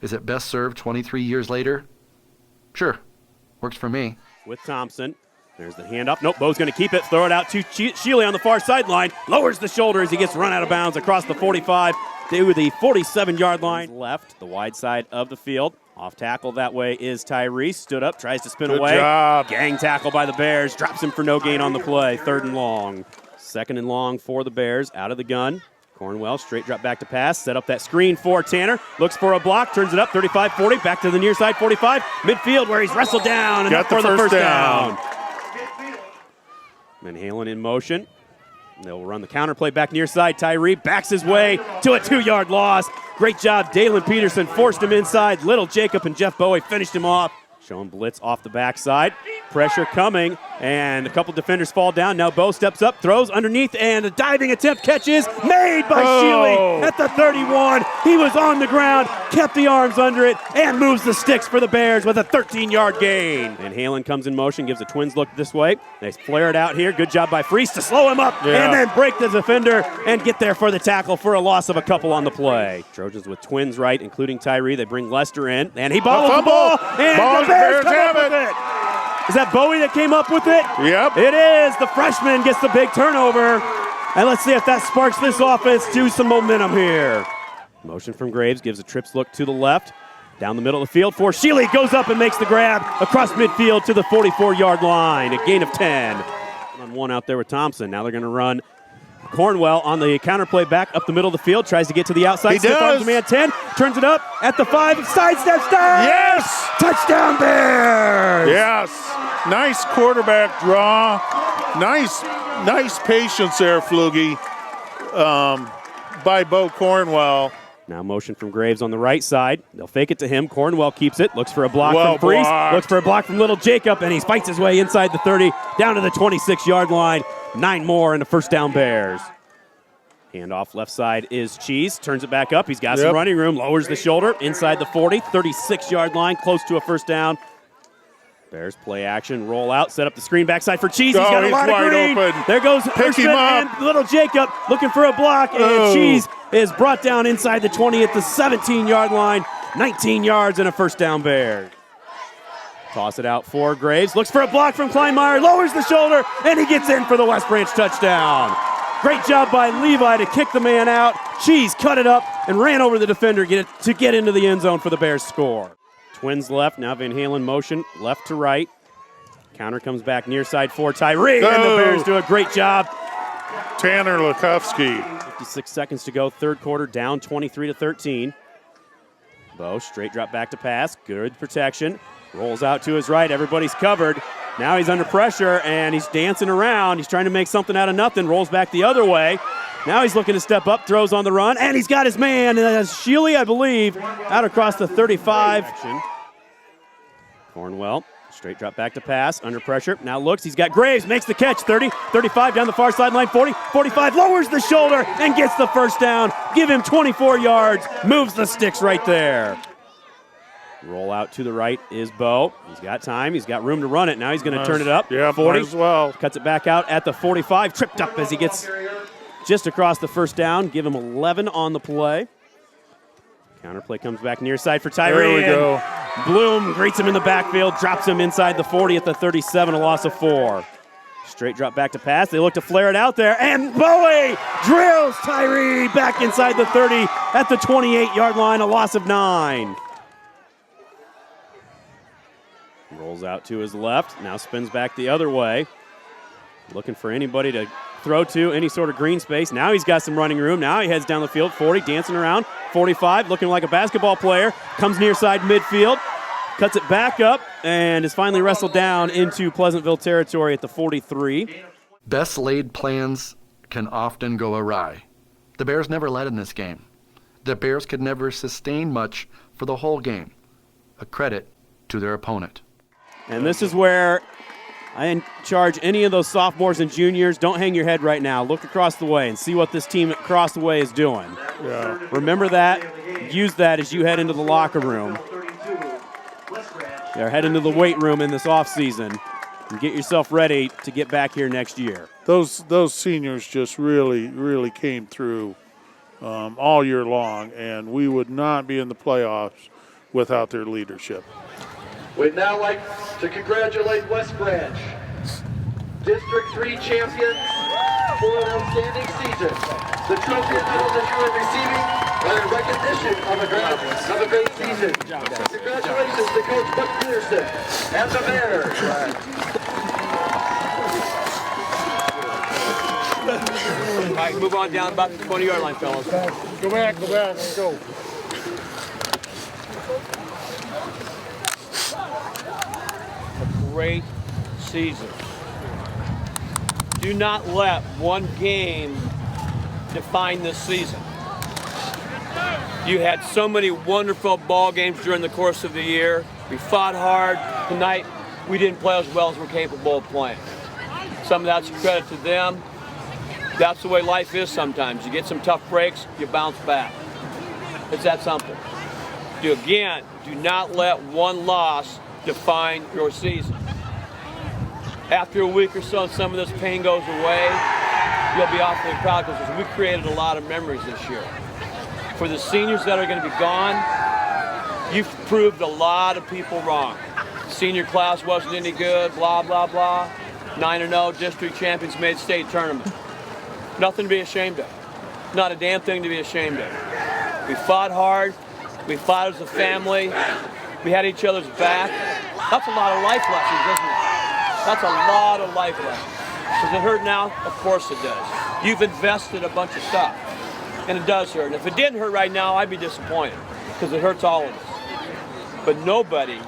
Is it best served 23 years later? Sure. Works for me. With Thompson. There's the handoff. Nope, Bo's going to keep it. Throw it out to Shealy on the far sideline. Lowers the shoulder as he gets run out of bounds across the 45 to the 47-yard line. Left, the wide side of the field. Off tackle that way is Tyrese. Stood up, tries to spin away. Good job. Gang tackle by the Bears. Drops him for no gain on the play. 3rd and long. 2nd and long for the Bears. Out of the gun. Cornwell, straight drop back to pass. Set up that screen for Tanner. Looks for a block. Turns it up. 35-40. Back to the near side. 45. Midfield where he's wrestled down. And Got for the first down. Van Halen in motion. They'll run the counter play back near side. Tyree backs his way to a 2-yard loss. Great job. Dalen Peterson forced him inside. Little Jacob and Jeff Bowie finished him off. Showing blitz off the backside. Pressure coming, and a couple defenders fall down. Now Bo steps up, throws underneath, and a diving attempt catches made by Shealy at the 31. He was on the ground, kept the arms under it, and moves the sticks for the Bears with a 13-yard gain. And Halen comes in motion, gives a Twins look this way. They flare it out here. Good job by Freese to slow him up and then break the defender and get there for the tackle for a loss of a couple on the play. Trojans with Twins right, including Tyree. They bring Lester in, and he bobbles the ball, and the Bears come up with it. Is that Bowie that came up with it? Yep. It is. The freshman gets the big turnover. And let's see if that sparks this offense to some momentum here. Motion from Graves gives a trips look to the left. Down the middle of the field for Shealy. Goes up and makes the grab across midfield to the 44-yard line. A gain of 10. On one out there with Thompson. Now they're going to run Cornwell on the counter play back up the middle of the field. Tries to get to the outside. He does. Man 10. Turns it up at the 5. Sidesteps down. Yes. Touchdown Bears. Yes. Nice quarterback draw. Nice patience there, Flugie, by Bo Cornwell. Now motion from Graves on the right side. They'll fake it to him. Cornwell keeps it. Looks for a block Well from Freese. blocked. Looks for a block from Little Jacob, and he fights his way inside the 30, down to the 26-yard line. 9 more and a first down Bears. Handoff left side is Cheese. Turns it back up. He's got some running room. Lowers the shoulder inside the 40, 36-yard line, close to a first down. Bears play action, roll out, set up the screen backside for Cheese. He's got a lot of green. Open. There goes Pick him up. and Little Jacob looking for a block, and Cheese is brought down inside the 20 at the 17-yard line. 19 yards and a first down Bears. Toss it out for Graves. Looks for a block from Kleinmeyer. Lowers the shoulder, and he gets in for the West Branch touchdown. Great job by Levi to kick the man out. Cheese cut it up and ran over the defender to get into the end zone for the Bears score. Twins left. Now Van Halen motion left to right. Counter comes back near side for Tyree, and the Bears do a great job. Tanner Lukowski. 56 seconds to go, third quarter, down 23-13. Bo, straight drop back to pass, good protection. Rolls out to his right, everybody's covered. Now he's under pressure, and he's dancing around. He's trying to make something out of nothing, rolls back the other way. Now he's looking to step up, throws on the run, and he's got his man. And that's Shealy, I believe, out across the 35. Cornwell, straight drop back to pass, under pressure. Now looks, he's got Graves, makes the catch, 30, 35 down the far sideline, 40, 45, lowers the shoulder and gets the first down. Give him 24 yards, moves the sticks right there. Roll out to the right is Bo. He's got time. He's got room to run it. Now he's going to turn it up. Yeah, 40 as well. Cuts it back out at the 45. Tripped up as he gets just across the first down. Give him 11 on the play. Counter play comes back near side for Tyree. There we go. Bloom greets him in the backfield, drops him inside the 40 at the 37, a loss of 4. Straight drop back to pass. They look to flare it out there, and Bowie drills Tyree back inside the 30 at the 28-yard line, a loss of 9. Rolls out to his left, now spins back the other way. Looking for anybody to throw to, any sort of green space. Now he's got some running room. Now he heads down the field, 40, dancing around. 45, looking like a basketball player. Comes near side midfield, cuts it back up, and is finally wrestled down into Pleasantville territory at the 43. Best laid plans can often go awry. The Bears never led in this game. The Bears could never sustain much for the whole game. A credit to their opponent. And this is where I charge any of those sophomores and juniors, don't hang your head right now. Look across the way and see what this team across the way is doing. Yeah. Remember that. Use that as you head into the locker room. Or head into the weight room in this offseason and get yourself ready to get back here next year. Those seniors just really came through all year long, and we would not be in the playoffs without their leadership. We'd now like to congratulate West Branch, District 3 champions for an outstanding season. The trophy and medal that you are receiving are in recognition of a great season. Congratulations to Coach Buck Peterson and the Bears. All right, move on down about the 20-yard line, fellas. Go back, let's go. Great season. Do not let one game define this season. You had so many wonderful ball games during the course of the year. We fought hard. Tonight, we didn't play as well as we're capable of playing. Some of that's a credit to them. That's the way life is sometimes. You get some tough breaks, you bounce back. It's that simple. Do not let one loss define your season. After a week or so and some of this pain goes away, you'll be awfully proud because we created a lot of memories this year. For the seniors that are going to be gone, you've proved a lot of people wrong. Senior class wasn't any good, blah, blah, blah. 9-0, district champions made state tournament. Nothing to be ashamed of. Not a damn thing to be ashamed of. We fought hard. We fought as a family. We had each other's back. That's a lot of life lessons, isn't it? That's a lot of life lessons. Does it hurt now? Of course it does. You've invested a bunch of stuff, and it does hurt. And if it didn't hurt right now, I'd be disappointed, because it hurts all of us. But nobody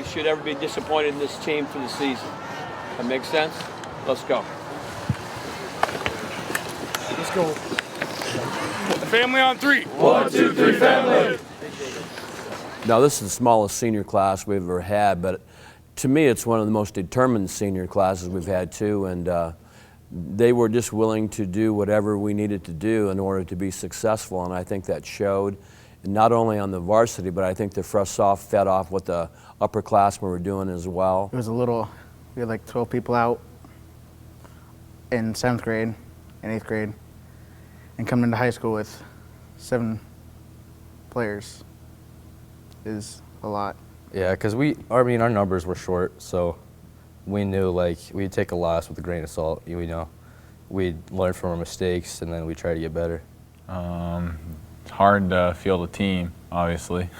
should ever be disappointed in this team for the season. That makes sense? Let's go. Let's go. Family on 3. 1, 2, 3, family. Now, this is the smallest senior class we've ever had, but to me, it's one of the most determined senior classes we've had, too, and they were just willing to do whatever we needed to do in order to be successful, and I think that showed, not only on the varsity, but I think the fresh soft fed off what the upperclassmen were doing as well. It was we had like 12 people out in 7th grade and 8th grade, and coming into high school with 7 players is a lot. Yeah, because our numbers were short, so we knew like we'd take a loss with a grain of salt. We'd learn from our mistakes, and then we try to get better. It's hard to field a team, obviously.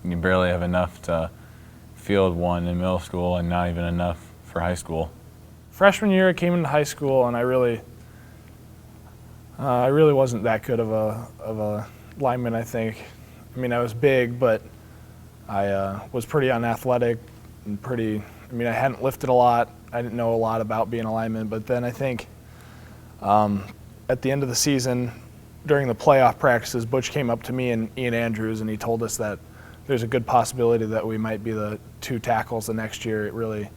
You barely have enough to field one in middle school, and not even enough for high school. Freshman year, I came into high school, and I really wasn't that good of a lineman, I think. I mean, I was big, but I was pretty unathletic and I hadn't lifted a lot. I didn't know a lot about being a lineman, but then I think at the end of the season, during the playoff practices, Butch came up to me and Ian Andrews, and he told us that there's a good possibility that we might be the 2 tackles the next year. It really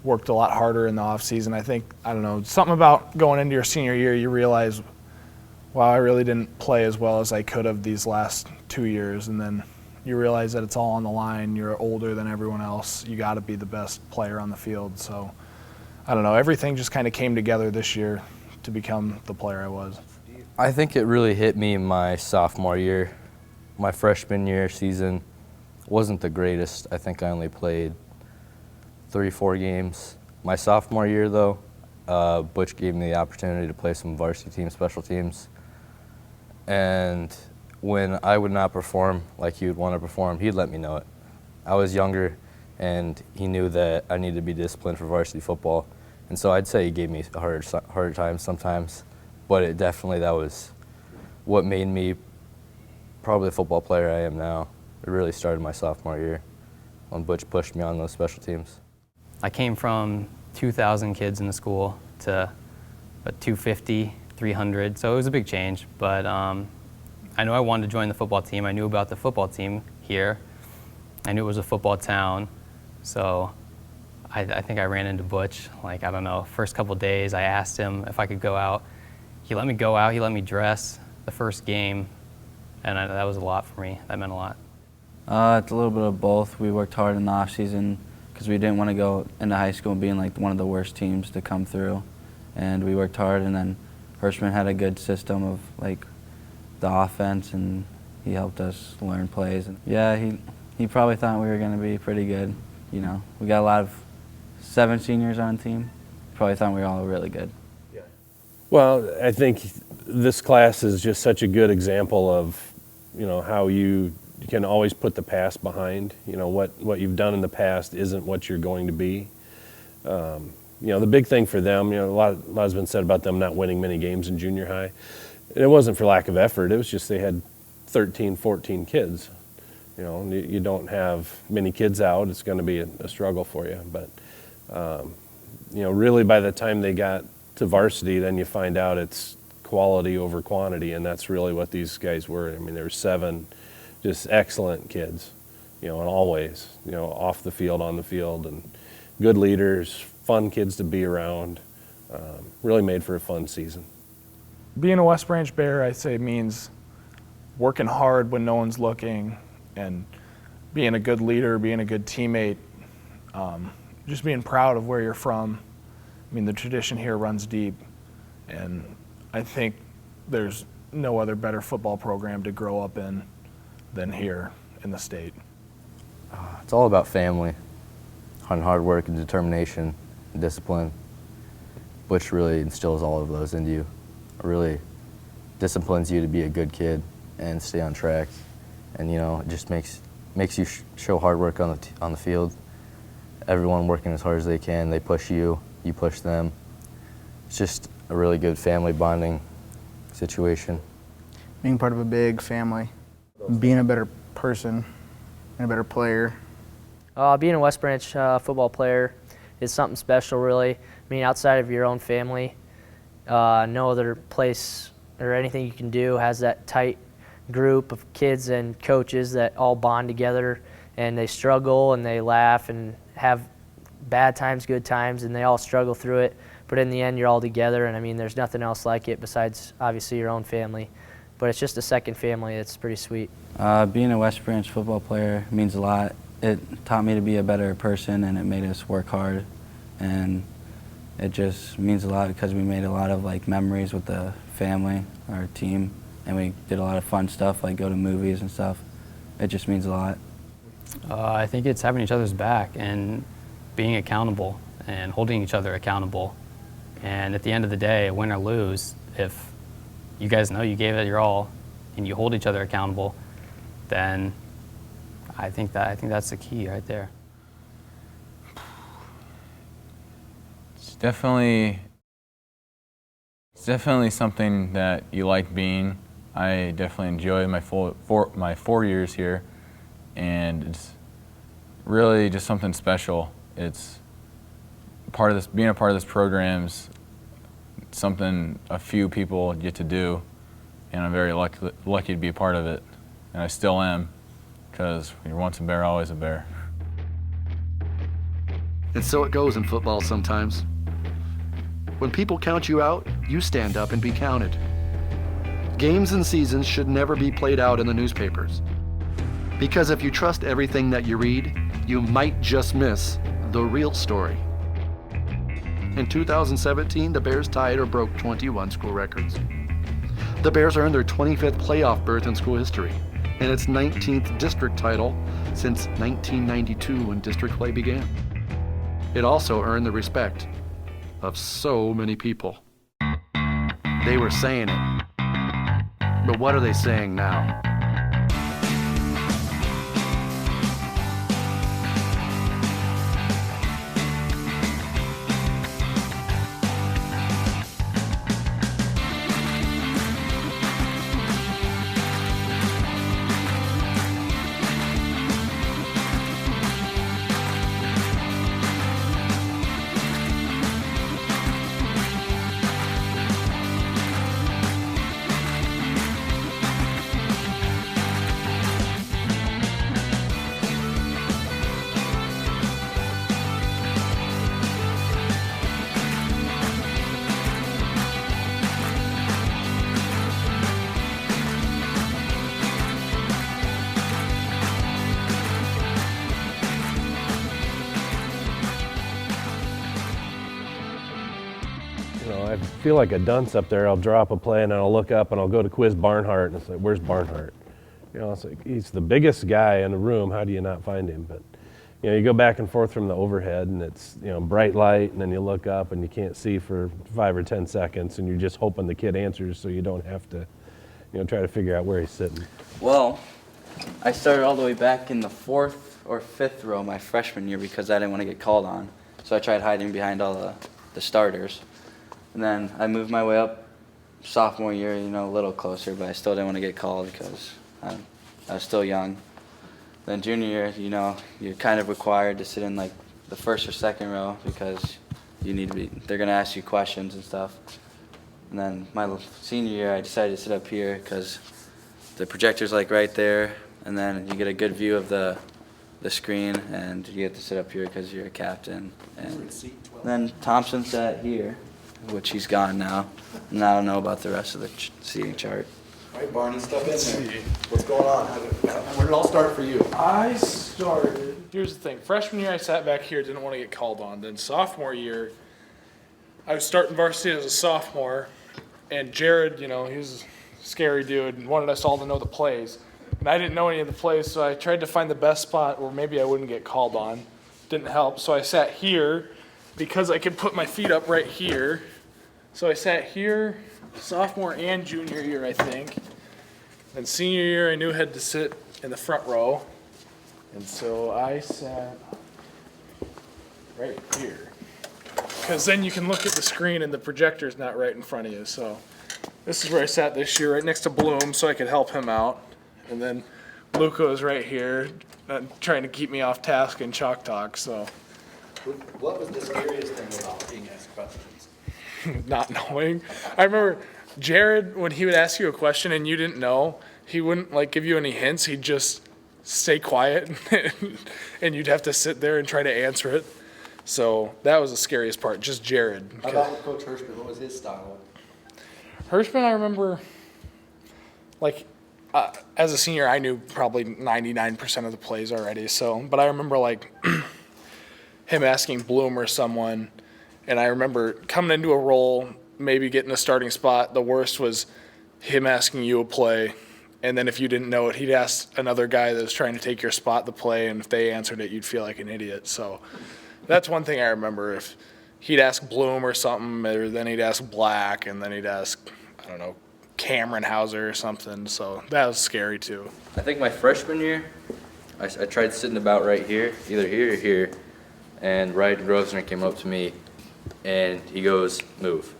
worked a lot harder in the off season. I think, I don't know, something about going into your senior year, you realize, wow, I really didn't play as well as I could have these last 2 years. And then you realize that it's all on the line. You're older than everyone else. You got to be the best player on the field. So, I don't know, everything just kind of came together this year to become the player I was. I think it really hit me my sophomore year. My freshman year season wasn't the greatest. I think I only played 3-4 games. My sophomore year, though, Butch gave me the opportunity to play some varsity team special teams. And when I would not perform like he would want to perform, he'd let me know it. I was younger, and he knew that I needed to be disciplined for varsity football. And so I'd say he gave me a harder time sometimes, but that was what made me probably the football player I am now. It really started my sophomore year when Butch pushed me on those special teams. I came from 2,000 kids in the school to 250, 300, so it was a big change. But I knew I wanted to join the football team. I knew about the football team here. I knew it was a football town, so I think I ran into Butch, like, I don't know, first couple days I asked him if I could go out. He let me go out, he let me dress the first game, and that was a lot for me. That meant a lot. It's a little bit of both. We worked hard in the off season because we didn't want to go into high school being like one of the worst teams to come through. And we worked hard, and then Hirschman had a good system of like the offense, and he helped us learn plays. And yeah, he probably thought we were going to be pretty good. You know, we got a lot of 7 seniors on the team. Probably thought we were all really good. Well, I think this class is just such a good example of, how you can always put the past behind. What you've done in the past isn't what you're going to be. The big thing for them, a lot has been said about them not winning many games in junior high. And it wasn't for lack of effort. It was just they had 13, 14 kids. You don't have many kids out. It's going to be a struggle for you. But, really by the time they got to varsity, then you find out it's quality over quantity, and that's really what these guys were. I mean, there were 7 just excellent kids, in all ways, off the field, on the field, and good leaders, fun kids to be around. Really made for a fun season. Being a West Branch Bear, I say, means working hard when no one's looking, and being a good leader, being a good teammate, just being proud of where you're from. I mean, the tradition here runs deep, and I think there's no other better football program to grow up in than here in the state. It's all about family, and hard work and determination and discipline. Butch really instills all of those into you. It really disciplines you to be a good kid and stay on track, and it just makes you show hard work on the field. Everyone working as hard as they can. They push you, you push them. It's just a really good family bonding situation. Being part of a big family, being a better person and a better player. Being a West Branch football player is something special, really. I mean, outside of your own family, no other place or anything you can do has that tight group of kids and coaches that all bond together, and they struggle and they laugh and have bad times, good times, and they all struggle through it. But in the end, you're all together, and I mean, there's nothing else like it besides obviously your own family. But it's just a second family. It's pretty sweet. Being a West Branch football player means a lot. It taught me to be a better person, and it made us work hard. And it just means a lot because we made a lot of memories with the family, our team, and we did a lot of fun stuff like go to movies and stuff. It just means a lot. I think it's having each other's back and being accountable and holding each other accountable. And at the end of the day, win or lose, if you guys know you gave it your all and you hold each other accountable, then I think that's the key right there. It's definitely something that you like being. I definitely enjoy my 4 years here, and it's really just something special. It's part of this, being a part of this program's something a few people get to do, and I'm very lucky to be a part of it, and I still am, because you're once a Bear, always a Bear. And so it goes in football sometimes. When people count you out, you stand up and be counted. Games and seasons should never be played out in the newspapers. Because if you trust everything that you read, you might just miss the real story. In 2017, the Bears tied or broke 21 school records. The Bears earned their 25th playoff berth in school history and its 19th district title since 1992 when district play began. It also earned the respect of so many people. They were saying it, but what are they saying now? I feel like a dunce up there. I'll draw up a play and I'll look up and I'll go to quiz Barnhart and it's like, where's Barnhart? It's like, he's the biggest guy in the room. How do you not find him? But you go back and forth from the overhead and it's bright light, and then you look up and you can't see for 5 or 10 seconds, and you're just hoping the kid answers so you don't have to try to figure out where he's sitting. Well, I started all the way back in the 4th or 5th row my freshman year because I didn't want to get called on. So I tried hiding behind all the starters. And then I moved my way up sophomore year, a little closer, but I still didn't want to get called because I was still young. Then junior year, you're kind of required to sit in like the 1st or 2nd row because they're going to ask you questions and stuff. And then my senior year, I decided to sit up here because the projector's like right there, and then you get a good view of the screen, and you get to sit up here because you're a captain. And then Thompson sat here, which he's gone now, and I don't know about the rest of the seating chart. All right, Barney, step in there. What's going on? Where did it all start for you? Here's the thing. Freshman year, I sat back here, didn't want to get called on. Then sophomore year, I was starting varsity as a sophomore, and Jared, he was a scary dude and wanted us all to know the plays. And I didn't know any of the plays, so I tried to find the best spot where maybe I wouldn't get called on. Didn't help, so I sat here because I could put my feet up right here. So I sat here sophomore and junior year, I think. Then senior year, I knew I had to sit in the front row. And so I sat right here. Because then you can look at the screen and the projector's not right in front of you. So this is where I sat this year, right next to Bloom, so I could help him out. And then Luca is right here, trying to keep me off task in chalk talk. So What was the scariest thing about being asked questions? not knowing. I remember Jared, when he would ask you a question and you didn't know, he wouldn't give you any hints. He'd just stay quiet and you'd have to sit there and try to answer it. So that was the scariest part, just Jared. How about Coach Hirschman? What was his style? Hirschman, I remember, as a senior, I knew probably 99% of the plays already. But I remember him asking Bloom or someone, and I remember coming into a role, maybe getting a starting spot. The worst was him asking you a play, and then if you didn't know it, he'd ask another guy that was trying to take your spot the play, and if they answered it, you'd feel like an idiot. So that's one thing I remember. If he'd ask Bloom or something, or then he'd ask Black, and then he'd ask, I don't know, Cameron Hauser or something. So that was scary too. I think my freshman year, I tried sitting about right here, either here or here, and Ryan Grosvenor came up to me, and he goes, move.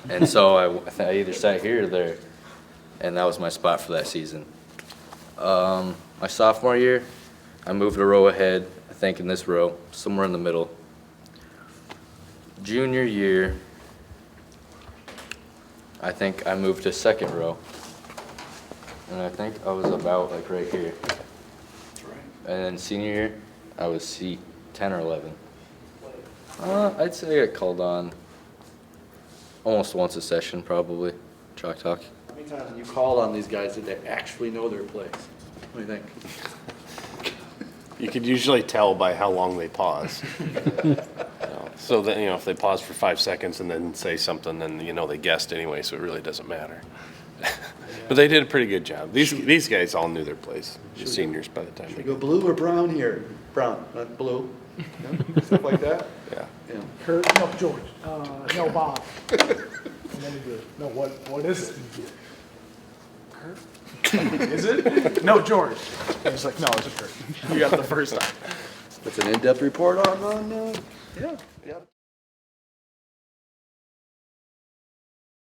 And so I either sat here or there, and that was my spot for that season. My sophomore year, I moved a row ahead, I think in this row, somewhere in the middle. Junior year, I think I moved to 2nd row, and I think I was about right here. And then senior year, I was C10 or 11. I'd say I got called on almost once a session, probably, chalk talk. How many times when you called on these guys did they actually know their plays? What do you think? You could usually tell by how long they pause. So that, if they pause for 5 seconds and then say something, then they guessed anyway, so it really doesn't matter. But they did a pretty good job. These guys all knew their plays, the seniors, by the time Should they we go blue or brown here? Brown, not blue. Yeah, stuff like that. Yeah. Kurt, no, George. No, Bob. And then he'd be like, no, what is it? Kurt? Is it? No, George. And he's like, no, it's a Kurt. You got it the first time. That's an in-depth report on yeah.